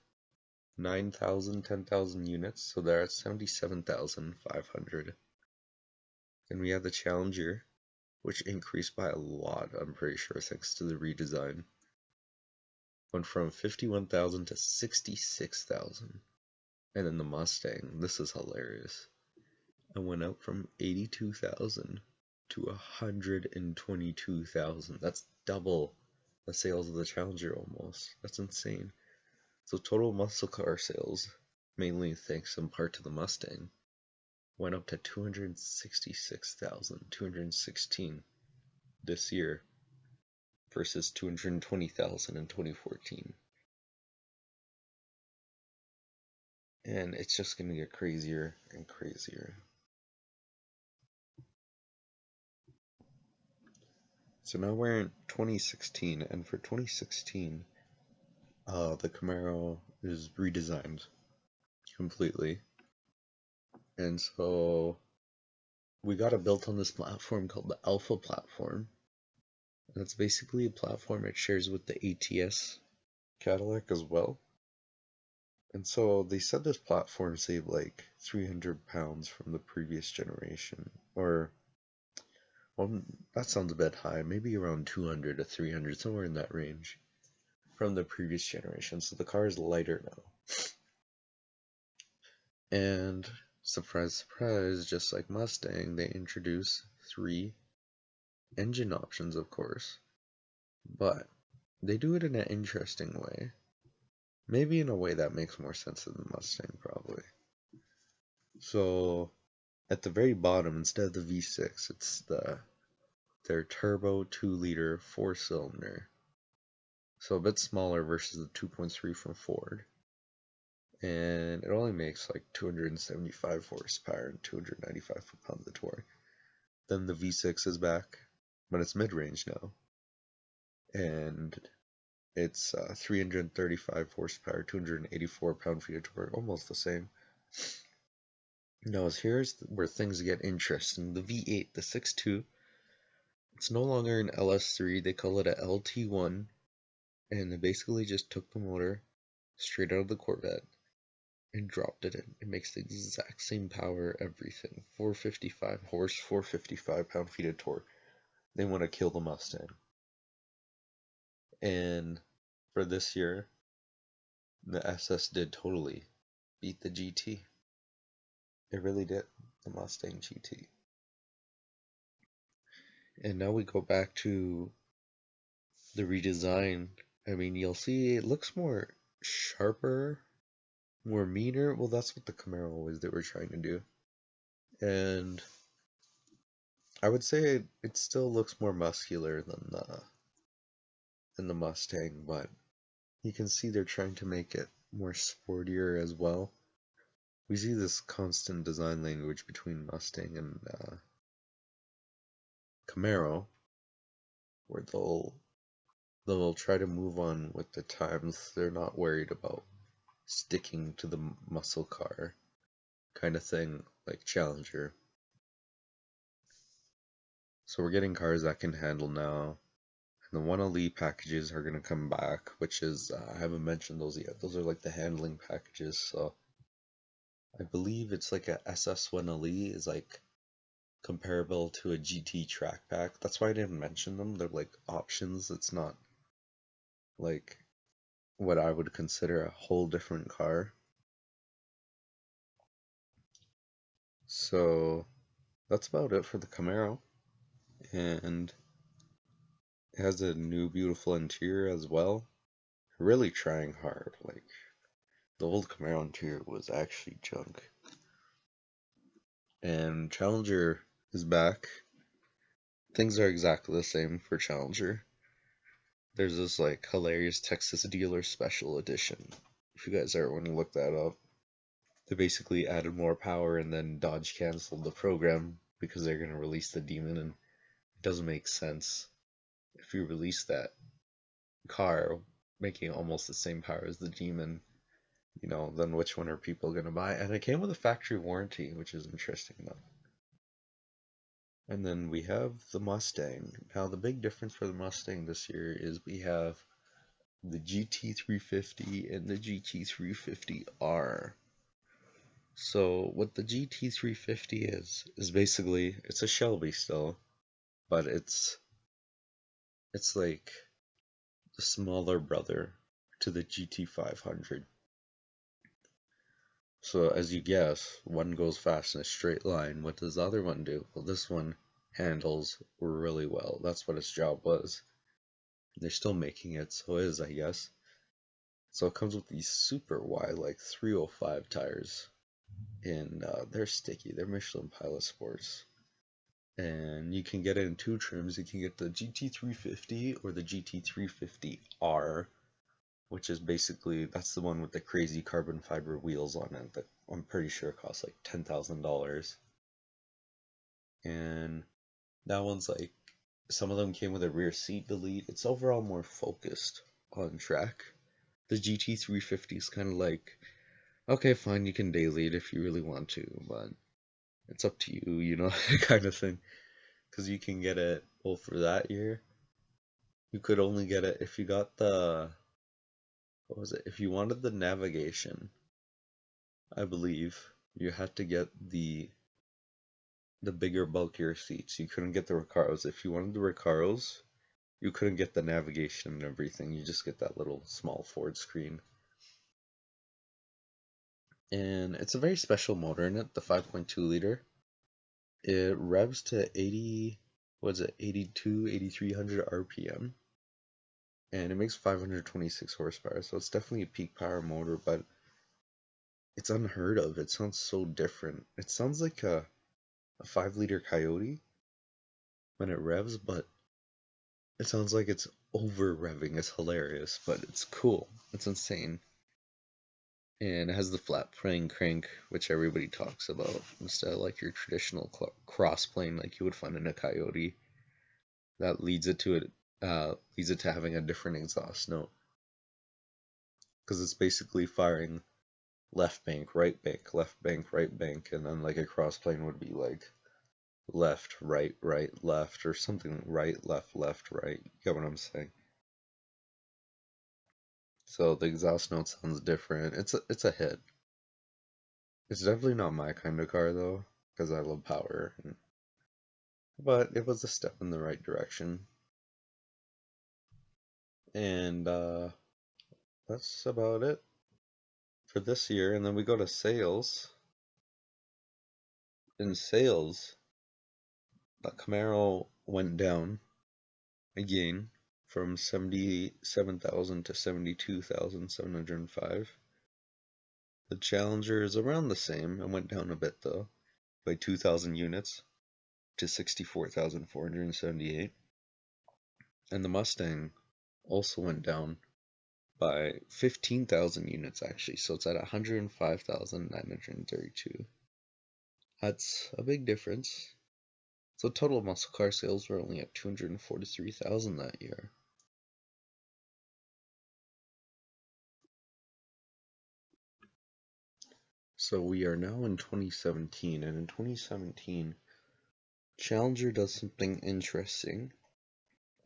S1: 9,000, 10,000 units, so they're at 77,500. Then we have the Challenger, which increased by a lot, I'm pretty sure, thanks to the redesign. Went from 51,000 to 66,000. And then the Mustang, this is hilarious. It went up from 82,000 to 122,000. That's double the sales of the Challenger almost. That's insane. So total muscle car sales, mainly thanks in part to the Mustang, went up to 216 this year versus 220,000 in 2014. And it's just going to get crazier and crazier. So now we're in 2016, and for 2016, the Camaro is redesigned completely. And so we got it built on this platform called the Alpha platform. And it's basically a platform it shares with the ATS Cadillac as well. And so they said this platform saved like 300 pounds from the previous generation. Or, well, that sounds a bit high. Maybe around 200 to 300, somewhere in that range from the previous generation. So the car is lighter now. And surprise, surprise, just like Mustang, they introduced three engine options, of course, but they do it in an interesting way. Maybe in a way that makes more sense than the Mustang, probably. So, at the very bottom, instead of the V6, it's their turbo 2-liter 4-cylinder. So a bit smaller versus the 2.3 from Ford. And it only makes like 275 horsepower and 295 foot-pounds of torque. Then the V6 is back, but it's mid-range now. And it's 335 horsepower, 284 pound-feet of torque, almost the same. Now, here's where things get interesting. The V8, the 6.2, it's no longer an LS3, they call it a LT1, and they basically just took the motor straight out of the Corvette and dropped it in. It makes the exact same power, everything. 455 horse, 455 pound-feet of torque. They want to kill the Mustang. And for this year, the SS did totally beat the GT. It really did, the Mustang GT. And now we go back to the redesign. I mean, you'll see it looks more sharper, more meaner. Well, that's what the Camaro was they were trying to do. And I would say it still looks more muscular than the Mustang, but you can see they're trying to make it more sportier as well. We see this constant design language between Mustang and Camaro, where they'll try to move on with the times. They're not worried about sticking to the muscle car kind of thing like Challenger. So we're getting cars that can handle now. And the 1LE packages are going to come back, which is, I haven't mentioned those yet. Those are like the handling packages. So I believe it's like a SS1LE is like comparable to a GT track pack. That's why I didn't mention them. They're like options. It's not like what I would consider a whole different car. So that's about it for the Camaro. And it has a new beautiful interior as well. Really trying hard. Like the old Camaro interior was actually junk. And Challenger is back. Things are exactly the same for Challenger. There's this like hilarious Texas Dealer Special Edition. If you guys ever want to look that up. They basically added more power and then Dodge canceled the program because they're going to release the Demon, and it doesn't make sense. If you release that car making almost the same power as the Demon, you know, then which one are people going to buy? And it came with a factory warranty, which is interesting enough. And then we have the Mustang. Now the big difference for the Mustang this year is we have the GT350 and the GT350R. So what the GT350 is basically, it's a Shelby still, but it's like the smaller brother to the GT500. So as you guess, one goes fast in a straight line. What does the other one do? Well, this one handles really well. That's what its job was. They're still making it, so it is, I guess. So it comes with these super wide, like 305 tires. And they're sticky. They're Michelin Pilot Sports. And you can get it in two trims. You can get the GT350 or the GT350R, which is basically, that's the one with the crazy carbon fiber wheels on it that I'm pretty sure costs like $10,000. And that one's like, some of them came with a rear seat delete. It's overall more focused on track. The GT350 is kind of like, okay, fine, you can daily it if you really want to, but it's up to you, you know, kind of thing. Because you can get it, well, for that year, you could only get it if you got the, what was it? If you wanted the navigation, I believe, you had to get the bigger, bulkier seats. You couldn't get the Recaros. If you wanted the Recaros, you couldn't get the navigation and everything. You just get that little small Ford screen. And it's a very special motor in it, the 5.2 liter. It revs to 80, what's it, 82, 8300 RPM, and it makes 526 horsepower, so it's definitely a peak power motor, but it's unheard of. It sounds so different. It sounds like a 5-liter Coyote when it revs, but it sounds like it's over revving. It's hilarious, but it's cool. It's insane. And it has the flat plane crank, which everybody talks about, instead of like your traditional cross plane like you would find in a Coyote. That leads it to having a different exhaust note, because it's basically firing left bank, right bank, left bank, right bank, and then like a cross plane would be like left, right, right, left, or something right, left, left, right. You get what I'm saying? So the exhaust note sounds different. It's a hit. It's definitely not my kind of car though, because I love power. But it was a step in the right direction. And that's about it for this year. And then we go to sales. In sales, the Camaro went down again from 77,000 to 72,705. The Challenger is around the same and went down a bit though, by 2,000 units to 64,478. And the Mustang also went down by 15,000 units actually, so it's at 105,932. That's a big difference. So total muscle car sales were only at 243,000 that year. So we are now in 2017, and in 2017, Challenger does something interesting.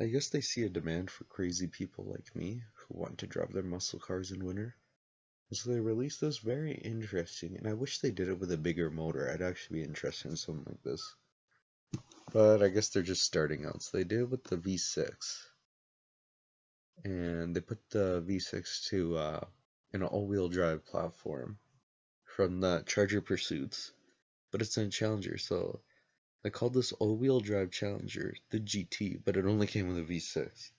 S1: I guess they see a demand for crazy people like me who want to drive their muscle cars in winter. So they released this very interesting, and I wish they did it with a bigger motor. I'd actually be interested in something like this. But I guess they're just starting out. So they did it with the V6. And they put the V6 to an all-wheel drive platform from the Charger Pursuits. But it's in a Challenger, so they called this all-wheel drive Challenger the GT, but it only came with a V6.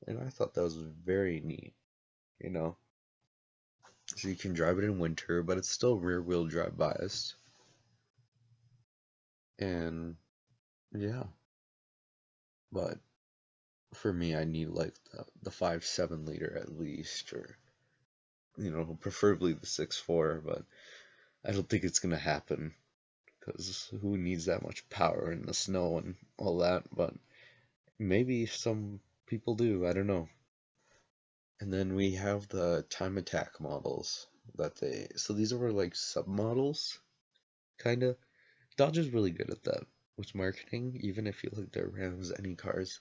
S1: And I thought that was very neat, you know? So you can drive it in winter, but it's still rear-wheel drive biased. And yeah, but for me, I need like the 5.7 liter at least, or preferably the 6.4, but I don't think it's gonna happen because who needs that much power in the snow and all that? But maybe some people do. I don't know. And then we have the time attack models so these are like submodels, kind of. Dodge is really good at that with marketing. Even if you look at Rams, any cars,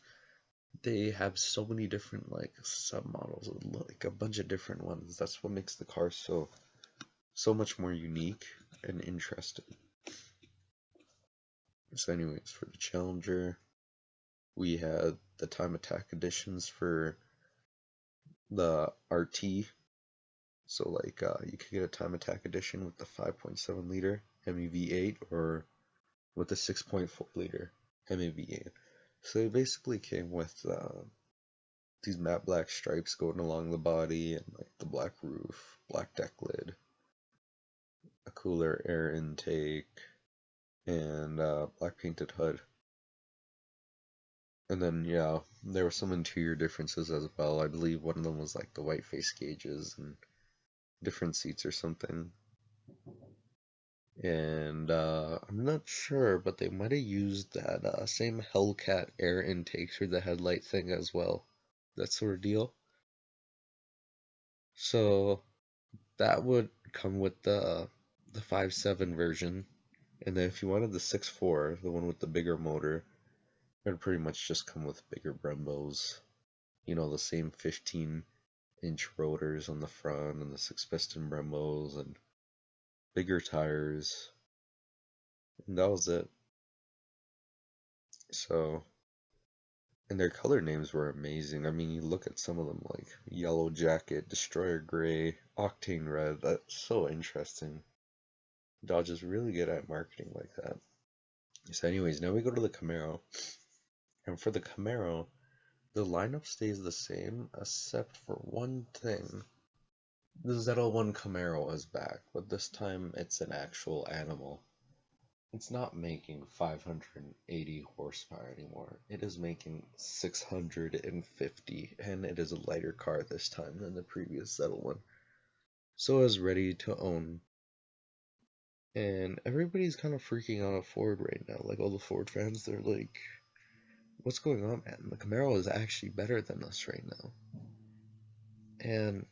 S1: they have so many different like submodels, like a bunch of different ones. That's what makes the car so much more unique and interesting. So anyways, for the Challenger, we had the time attack editions for the RT. So like you could get a time attack edition with the 5.7 liter Hemi V8 or with the 6.4 liter Hemi V8. So it basically came with these matte black stripes going along the body and like the black roof, black deck lid, a cooler air intake, and black painted hood. And then yeah, there were some interior differences as well. I believe one of them was like the white face gauges and different seats or something. And I'm not sure, but they might have used that same Hellcat air intake through the headlight thing as well. That sort of deal. So that would come with the 5.7 version. And then if you wanted the 6.4, the one with the bigger motor, it would pretty much just come with bigger Brembos. The same 15-inch rotors on the front and the 6-piston Brembos and bigger tires. And that was it. So, and their color names were amazing. I mean, you look at some of them like Yellow Jacket, Destroyer Gray, Octane Red. That's so interesting. Dodge is really good at marketing like that. So anyways, now we go to the Camaro. And for the Camaro, the lineup stays the same except for one thing. The ZL1 Camaro is back, but this time it's an actual animal. It's not making 580 horsepower anymore. It is making 650, and it is a lighter car this time than the previous ZL1. So it's ready to own. And everybody's kind of freaking out at Ford right now. Like all the Ford fans, they're like, what's going on, man? The Camaro is actually better than us right now. And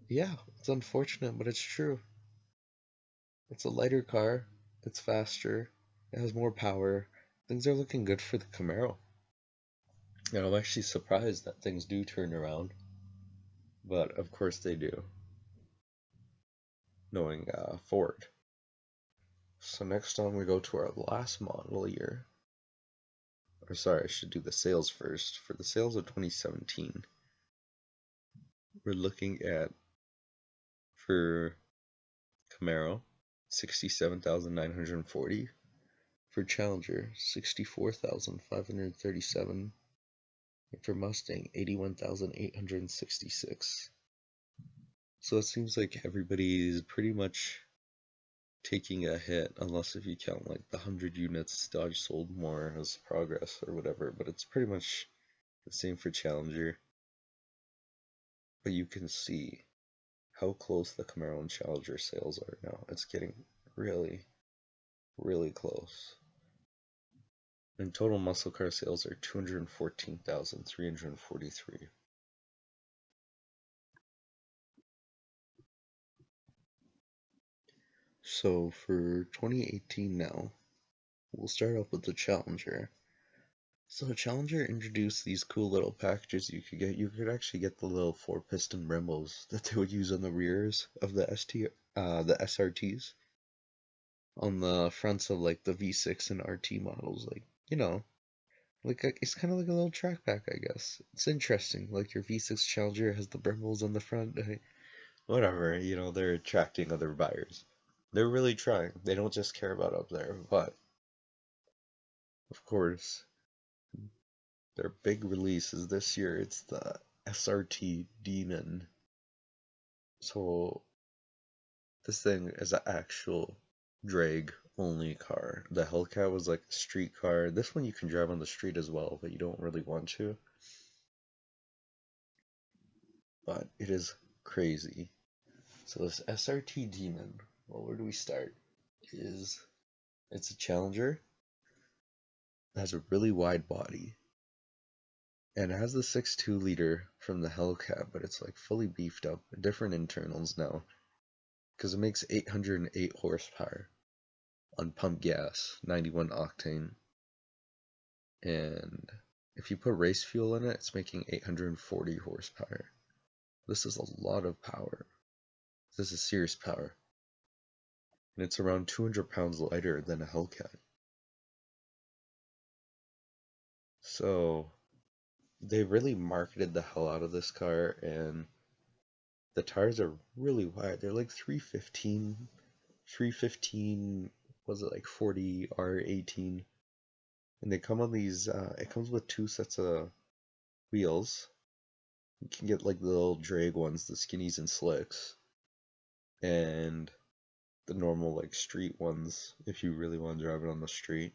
S1: yeah, it's unfortunate, but it's true. It's a lighter car, it's faster, it has more power. Things are looking good for the Camaro. And I'm actually surprised that things do turn around. But of course they do, knowing Ford. So next on we go to our last model year. Or sorry, I should do the sales first. For the sales of 2017, we're looking at, for Camaro, 67,940. For Challenger, 64,537. And for Mustang, 81,866. So it seems like everybody is pretty much taking a hit, unless if you count like the 100 units Dodge sold more as progress or whatever, but it's pretty much the same for Challenger. But you can see how close the Camaro and Challenger sales are now. It's getting really, really close. And total muscle car sales are 214,343. So for 2018 now, we'll start off with the Challenger. So the Challenger introduced these cool little packages you could get. You could actually get the little 4-piston Brembos that they would use on the rears of the the SRTs. On the fronts of like the V6 and RT models, like, like it's kind of like a little track pack, I guess. It's interesting. Like your V6 Challenger has the Brembos on the front. Whatever, they're attracting other buyers. They're really trying. They don't just care about up there, but of course, their big release is this year. It's the SRT Demon. So this thing is an actual drag only car. The Hellcat was like a street car. This one you can drive on the street as well, but you don't really want to. But it is crazy. So this SRT Demon, well, where do we start? It's a Challenger. It has a really wide body. And it has the 6.2 liter from the Hellcat, but it's like fully beefed up, different internals now. Because it makes 808 horsepower on pump gas, 91 octane. And if you put race fuel in it, it's making 840 horsepower. This is a lot of power. This is serious power. And it's around 200 pounds lighter than a Hellcat. So they really marketed the hell out of this car, and the tires are really wide. They're like 315, was it like 40 R18? And they come on these, it comes with 2 sets of wheels. You can get like the little drag ones, the skinnies and slicks, and the normal like street ones if you really want to drive it on the street.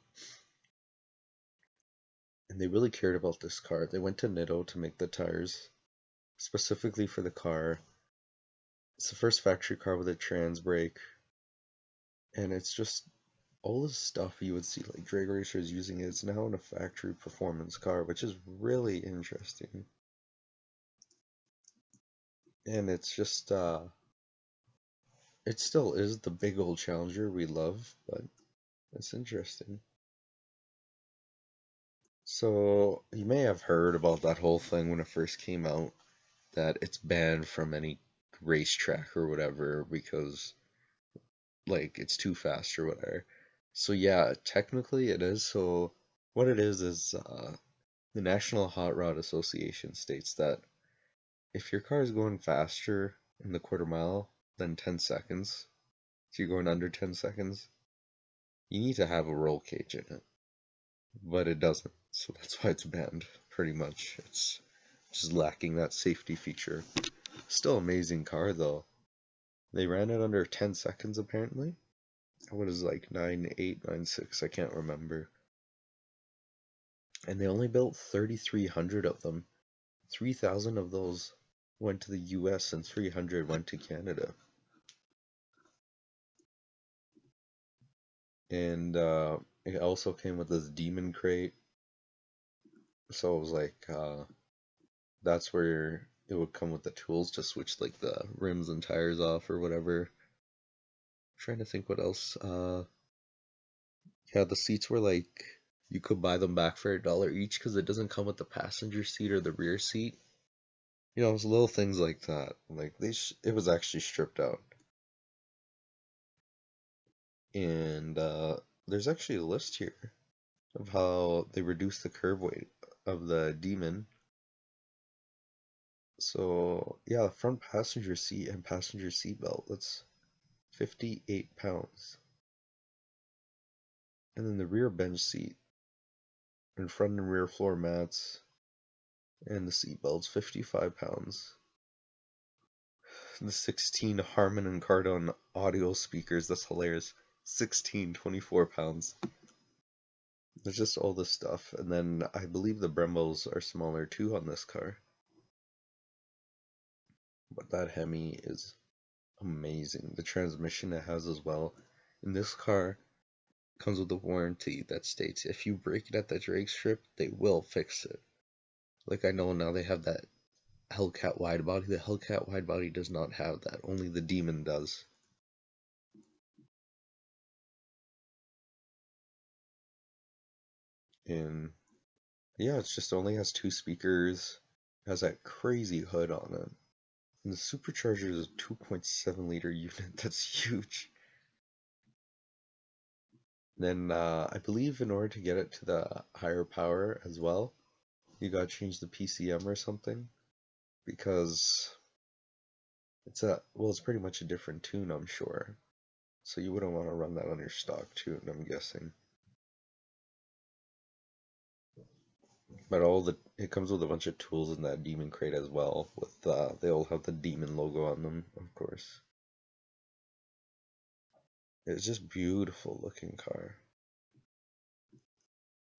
S1: And they really cared about this car. They went to Nitto to make the tires specifically for the car. It's the first factory car with a trans brake, and it's just all the stuff you would see like drag racers using. It's now in a factory performance car, which is really interesting. And it's just it still is the big old Challenger we love, but it's interesting. So you may have heard about that whole thing when it first came out, that it's banned from any racetrack or whatever because like it's too fast or whatever. So yeah, technically it is. So what it is the National Hot Rod Association states that if your car is going faster in the quarter mile than 10 seconds, so you're going under 10 seconds, You need to have a roll cage in it, but it doesn't, so that's why it's banned, pretty much. It's just lacking that safety feature. Still amazing car, though. They ran it under 10 seconds, apparently. What is like 9.8, 9.6, I can't remember. And they only built 3,300 of them. 3,000 of those went to the US and 300 went to Canada. And it also came with this demon crate. So it was like, that's where it would come with the tools to switch like the rims and tires off or whatever. I'm trying to think what else. Yeah, the seats were like, you could buy them back for $1 each because it doesn't come with the passenger seat or the rear seat. You know, it was little things like that. Like it was actually stripped out. And there's actually a list here of how they reduced the curb weight of the Demon. So yeah, front passenger seat and passenger seat belt, that's 58 pounds. And then the rear bench seat and front and rear floor mats and the seat belts, 55 pounds. The 16 Harman and Kardon audio speakers, that's hilarious. 16, 24 pounds. There's just all this stuff. And then I believe the Brembos are smaller too on this car. But that Hemi is amazing. The transmission it has as well. And this car comes with a warranty that states if you break it at the drag strip, they will fix it. Like I know now they have that Hellcat wide body. The Hellcat wide body does not have that. Only the Demon does. And yeah, it just only has 2 speakers. It has that crazy hood on it. And the supercharger is a 2.7 liter unit. That's huge. Then I believe in order to get it to the higher power as well, you gotta change the PCM or something, because it's pretty much a different tune, I'm sure. So you wouldn't want to run that on your stock tune, I'm guessing. But it comes with a bunch of tools in that Demon crate as well. With they all have the Demon logo on them, of course. It's just beautiful looking car.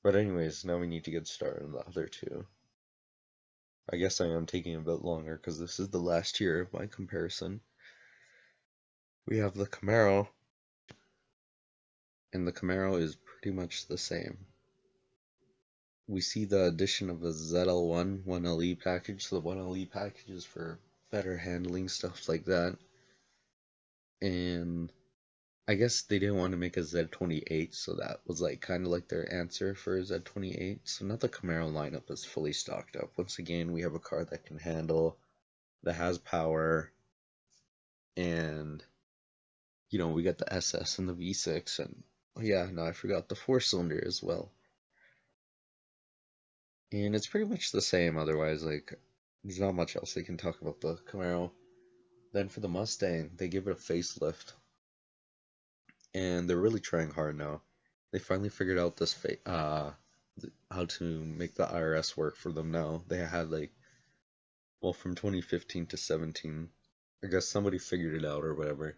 S1: But anyways, now we need to get started on the other two. I guess I am taking a bit longer because this is the last year of my comparison. We have the Camaro, and the Camaro is pretty much the same. We see the addition of a ZL1 1LE package, so the 1LE package is for better handling, stuff like that. And I guess they didn't want to make a Z28, so that was like kind of like their answer for a Z28. So now the Camaro lineup is fully stocked up. Once again, we have a car that can handle, that has power, and you know, we got the SS and the V6, and oh yeah, no, I forgot the 4-cylinder as well. And it's pretty much the same otherwise, like, there's not much else they can talk about the Camaro. Then for the Mustang, they give it a facelift. And they're really trying hard now. They finally figured out this how to make the IRS work for them now. They had like, well, from 2015 to 17, I guess somebody figured it out or whatever.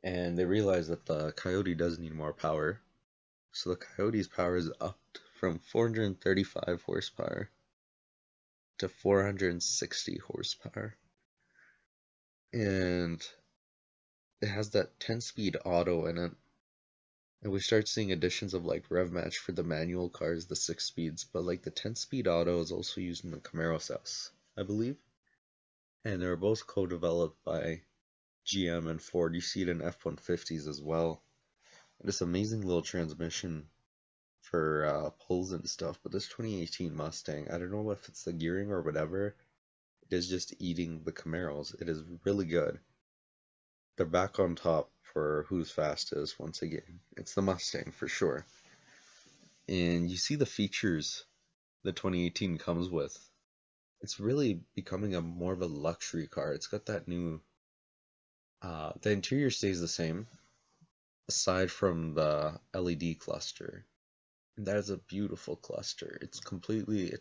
S1: And they realized that the Coyote does need more power. So the Coyote's power is upped from 435 horsepower to 460 horsepower. And it has that 10-speed auto in it. And we start seeing additions of like rev match for the manual cars, the 6 speeds, but like the 10-speed auto is also used in the Camaro S, I believe. And they're both co-developed by GM and Ford. You see it in F-150s as well. This amazing little transmission for pulls and stuff, but this 2018 Mustang, I don't know if it's the gearing or whatever, it is just eating the Camaros. It is really good. They're back on top for who's fastest once again. It's the Mustang for sure. And you see the features the 2018 comes with. It's really becoming a more of a luxury car. It's got that new the interior stays the same, aside from the LED cluster. And that is a beautiful cluster. It's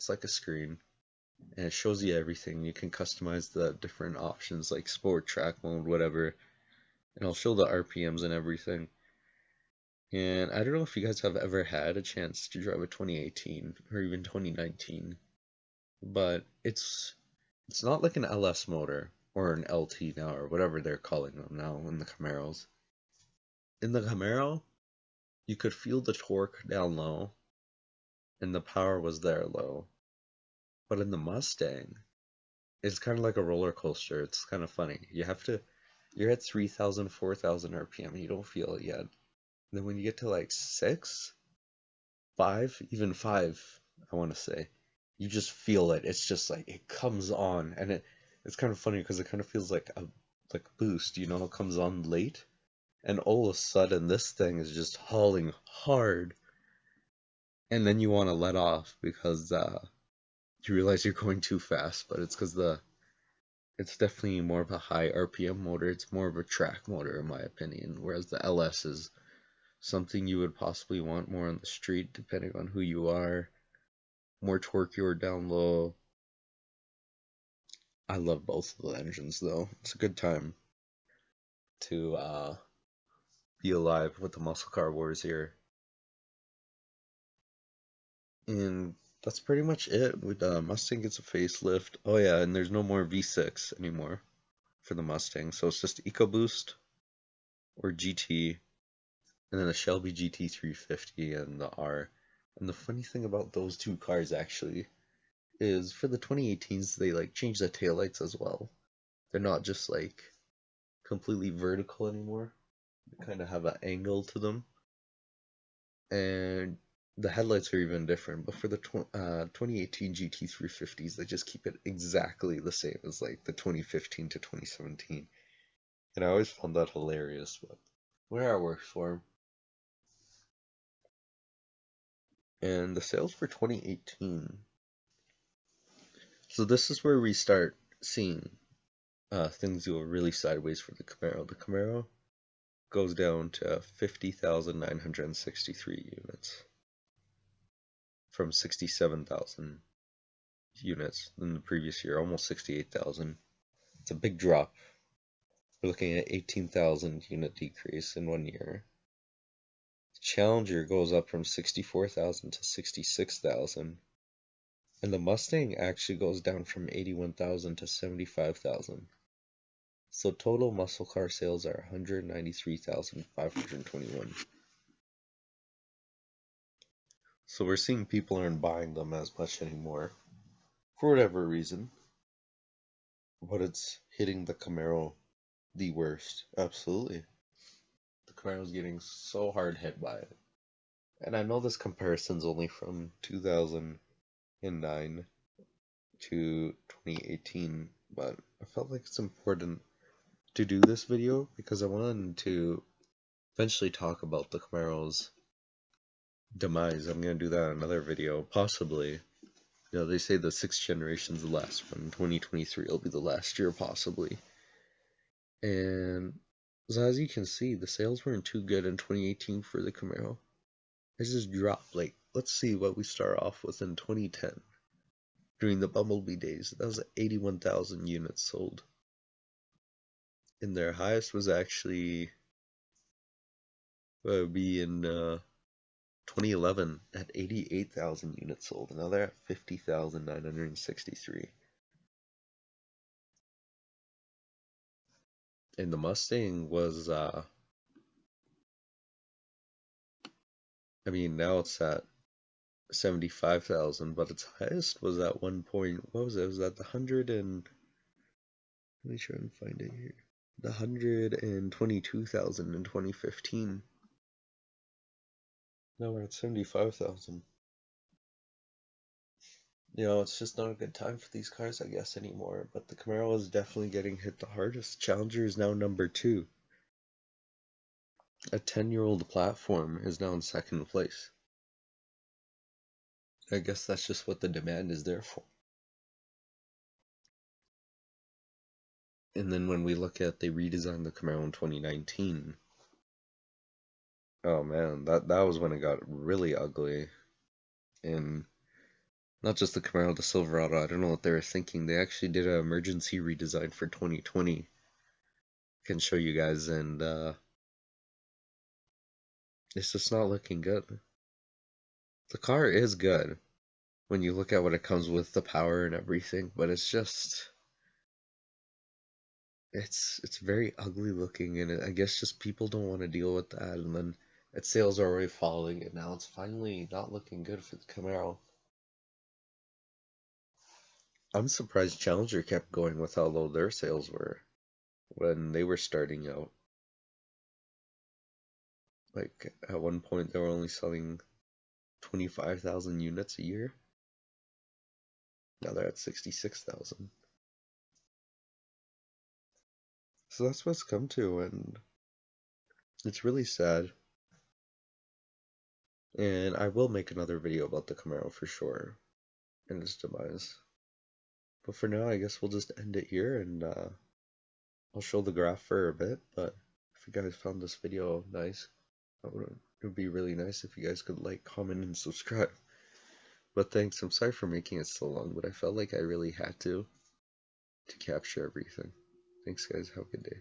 S1: like a screen, and it shows you everything. You can customize the different options like sport, track mode, whatever, and it'll show the RPMs and everything. And I don't know if you guys have ever had a chance to drive a 2018 or even 2019, but it's not like an LS motor or an LT now or whatever they're calling them now in the Camaros. In the Camaro, you could feel the torque down low and the power was there low. But in the Mustang, it's kind of like a roller coaster. It's kind of funny. You're at 3,000, 4,000 RPM. You don't feel it yet. Then when you get to like 6, 5, even 5, I want to say, you just feel it. It's just like it comes on, and it's kind of funny because it kind of feels like a boost. It comes on late, and all of a sudden this thing is just hauling hard, and then you want to let off because you realize you're going too fast. But it's because it's definitely more of a high RPM motor. It's more of a track motor in my opinion, whereas the LS is something you would possibly want more on the street depending on who you are. More torque or down low. I love both of the engines though. It's a good time to be alive with the muscle car wars here. And that's pretty much it. With Mustang gets a facelift. Oh yeah, and there's no more V6 anymore for the Mustang, so it's just EcoBoost or GT, and then the Shelby GT350 and the R. And the funny thing about those two cars actually is for the 2018s they like changed the taillights as well. They're not just like completely vertical anymore. They kind of have an angle to them, and the headlights are even different. But for the 2018 GT350s, they just keep it exactly the same as like the 2015 to 2017. And I always found that hilarious. But where I worked for 'em. And the sales for 2018. So this is where we start seeing things go really sideways for the Camaro. The Camaro goes down to 50,963 units from 67,000 units in the previous year, almost 68,000. It's a big drop. We're looking at 18,000 unit decrease in 1 year. The Challenger goes up from 64,000 to 66,000. And the Mustang actually goes down from 81,000 to 75,000. So total muscle car sales are 193,521. So we're seeing people aren't buying them as much anymore, for whatever reason. But it's hitting the Camaro the worst. Absolutely. The Camaro's getting so hard hit by it. And I know this comparison's only from 2009 to 2018, but I felt like it's important to do this video because I wanted to eventually talk about the Camaro's demise. I'm going to do that in another video, possibly. They say the 6th generation's the last one. 2023 will be the last year, possibly. And so as you can see, the sales weren't too good in 2018 for the Camaro. It just dropped. Like, let's see what we start off with in 2010. During the Bumblebee days, that was 81,000 units sold. And their highest was actually would be in 2011 at 88,000 units sold. Now they're at 50,963. And the Mustang was, now it's at 75,000, but its highest was at one point, what was it? It was at the 100 and, let me try and find it here. The 122,000 in 2015. Now we're at 75,000. It's just not a good time for these cars, I guess, anymore. But the Camaro is definitely getting hit the hardest. Challenger is now number 2. A 10-year-old platform is now in 2nd place. I guess that's just what the demand is there for. And then when we look at they redesigned the Camaro in 2019, Oh man, that was when it got really ugly. And not just the Camaro, the Silverado. I don't know what they were thinking. They actually did an emergency redesign for 2020. I can show you guys, and it's just not looking good. The car is good when you look at what it comes with, the power and everything, but it's just it's very ugly looking, and I guess just people don't want to deal with that. And then its sales are already falling, and now it's finally not looking good for the Camaro. I'm surprised Challenger kept going with how low their sales were when they were starting out. Like at one point they were only selling 25,000 units a year. Now they're at 66,000. So that's what's come to, and it's really sad. And I will make another video about the Camaro for sure and its demise. But for now, I guess we'll just end it here, and I'll show the graph for a bit. But if you guys found this video nice, it would be really nice if you guys could like, comment, and subscribe. But thanks, I'm sorry for making it so long, but I felt like I really had to capture everything. Thanks guys, have a good day.